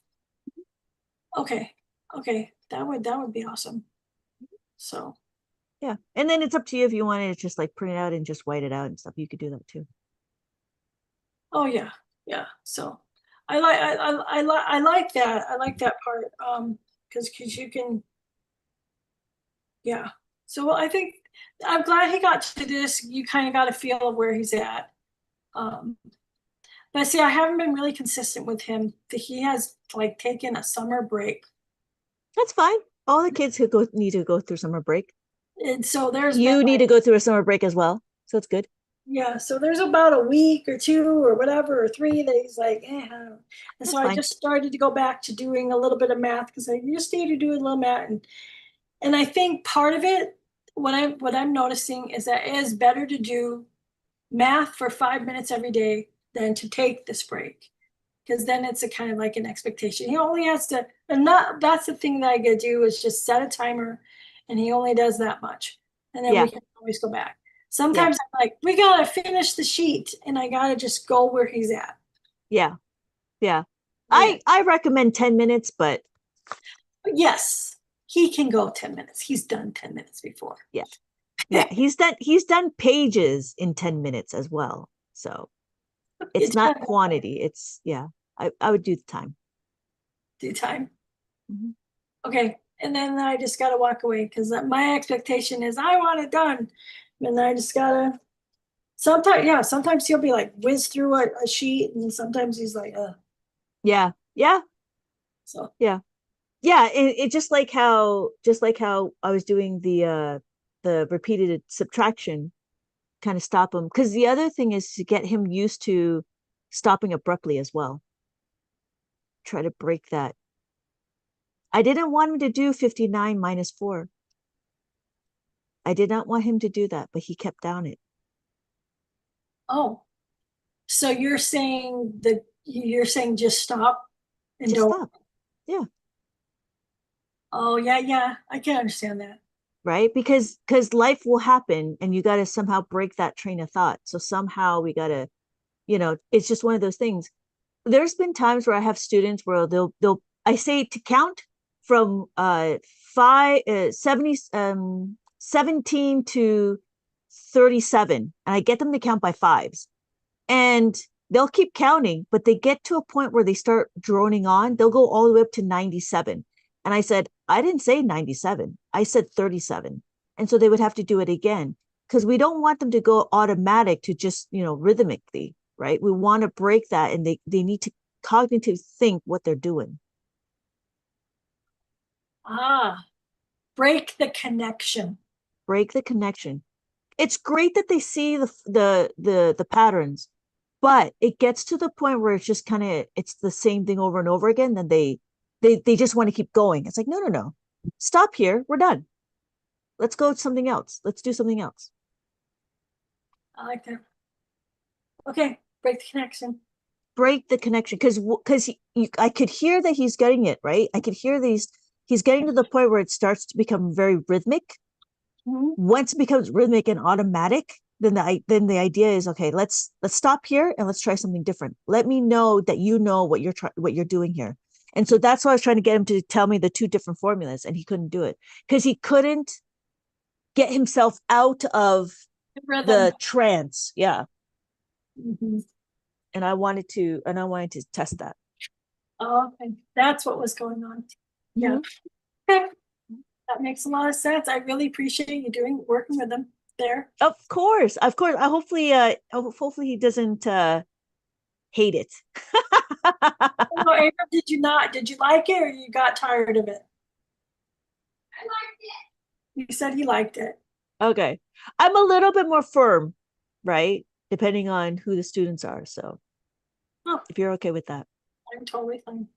Okay. Okay. That would be awesome. So, Yeah. And then it's up to you if you wanted to just like print it out and just white it out and stuff. You could do that too. oh yeah. Yeah. So I like that. I like that part. Because you can, yeah. So I think I'm glad he got to this. You kind of got a feel of where he's at. Um, but see, I haven't been really consistent with him. He has like taken a summer break. That's fine. All the kids who need to go through summer break. And so there's been You need to like, go through a summer break as well. So it's good. yeah, so there's about a week or 2 or whatever, or 3 that he's like, I don't know. And so That's I fine. just started to go back to doing a little bit of math because I just need to do a little math. And I think part of it, what I'm noticing is that it is better to do math for 5 minutes every day than to take this break. Because then it's a kind of like an expectation. He only has to, and that's the thing that I gotta do is just set a timer and he only does that much. And then Yeah. we can always go back. Sometimes I'm like, we gotta finish the sheet and I gotta just go where he's at. Yeah. Yeah. Yeah. I recommend 10 minutes, but But yes, he can go 10 minutes. He's done 10 minutes before. yeah. Yeah. He's done pages in 10 minutes as well. So it's not quantity. It's I would do the time. Do time. Mhm. Okay. And then I just gotta walk away because my expectation is I want it done. And I just gotta sometimes he'll be like whiz through a sheet and sometimes he's like, Yeah. Yeah. so Yeah. It just like how I was doing the repeated subtraction, kind of stop him. Because the other thing is to get him used to stopping abruptly as well. Try to break that. I didn't want him to do 59 minus 4. I did not want him to do that, but he kept down it. oh. So you're saying just stop and Just don't. stop. Yeah. Oh yeah, I can understand that. Right, because life will happen and you got to somehow break that train of thought. So somehow we got to, it's just one of those things. There's been times where I have students where I say to count from 17 to 37, and I get them to count by fives, and they'll keep counting, but they get to a point where they start droning on. They'll go all the way up to 97. And I said, I didn't say 97. I said 37. And so they would have to do it again because we don't want them to go automatic to just, rhythmically, right? We want to break that and they need to cognitive think what they're doing. Break the connection. break the connection. It's great that they see the patterns, but it gets to the point where it's just kind of it's the same thing over and over again. Then they just want to keep going. It's like, no, no, no. Stop here. We're done. Let's go to something else. Let's do something else. I like that. Okay, break the connection. Break the connection because I could hear that he's getting it, right? I could hear he's getting to the point where it starts to become very rhythmic. Mhm. Once it becomes rhythmic and automatic, then the idea is, okay, let's stop here and let's try something different. Let me know that you know what you're doing here. And so that's why I was trying to get him to tell me the two different formulas, and he couldn't do it because he couldn't get himself out of Rhythm. the trance. Yeah. Mhm. And I wanted to test that. Oh, okay, that's what was going on. Yeah. Okay, that makes a lot of sense. I really appreciate you working with them there. Of course. I hopefully he doesn't hate it. Oh, Abram, did you not? Did you like it or you got tired of it? I liked it. You said he liked it. Okay. I'm a little bit more firm, right? Depending on who the students are. So Oh, if you're okay with that. I'm totally fine.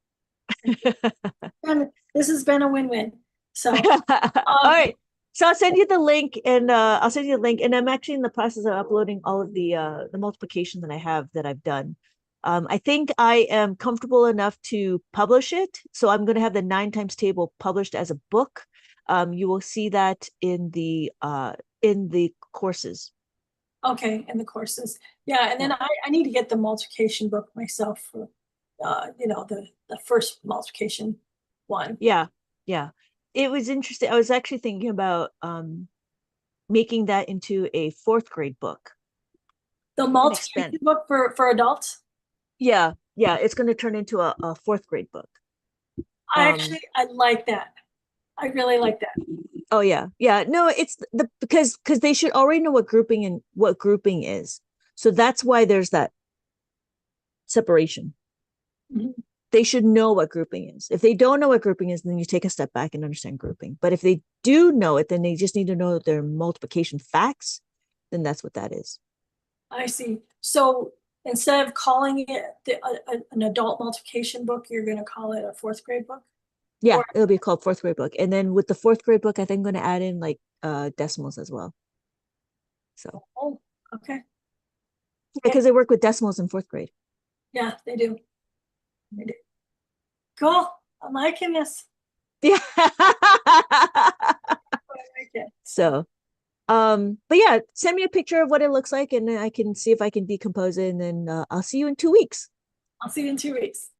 And this has been a win-win. So, All right. So I'll send you the link and I'm actually in the process of uploading all of the multiplication that I've done. I think I am comfortable enough to publish it. So I'm going to have the 9 times table published as a book. You will see that in the courses. okay, in the courses. Yeah, and then I need to get the multiplication book myself for the first multiplication one. Yeah. It was interesting. I was actually thinking about making that into a 4th grade book. The multiplication book for adults. Yeah, it's going to turn into a 4th grade book. I like that. I really like that. Oh yeah. No, it's because they should already know what grouping is. So that's why there's that separation. Mhm. They should know what grouping is. If they don't know what grouping is, then you take a step back and understand grouping. But if they do know it, then they just need to know their multiplication facts. Then that's what that is. I see. So instead of calling it an adult multiplication book, you're going to call it a 4th grade book? Yeah, Or- it'll be called 4th grade book. And then with the 4th grade book, I think I'm going to add in like decimals as well. So Oh, okay. because they work with decimals in 4th grade. Yeah, they do. They do. Cool. I'm liking this. Yeah. I like it. So but yeah, send me a picture of what it looks like and then I can see if I can decompose it, and then I'll see you in 2 weeks. I'll see you in 2 weeks.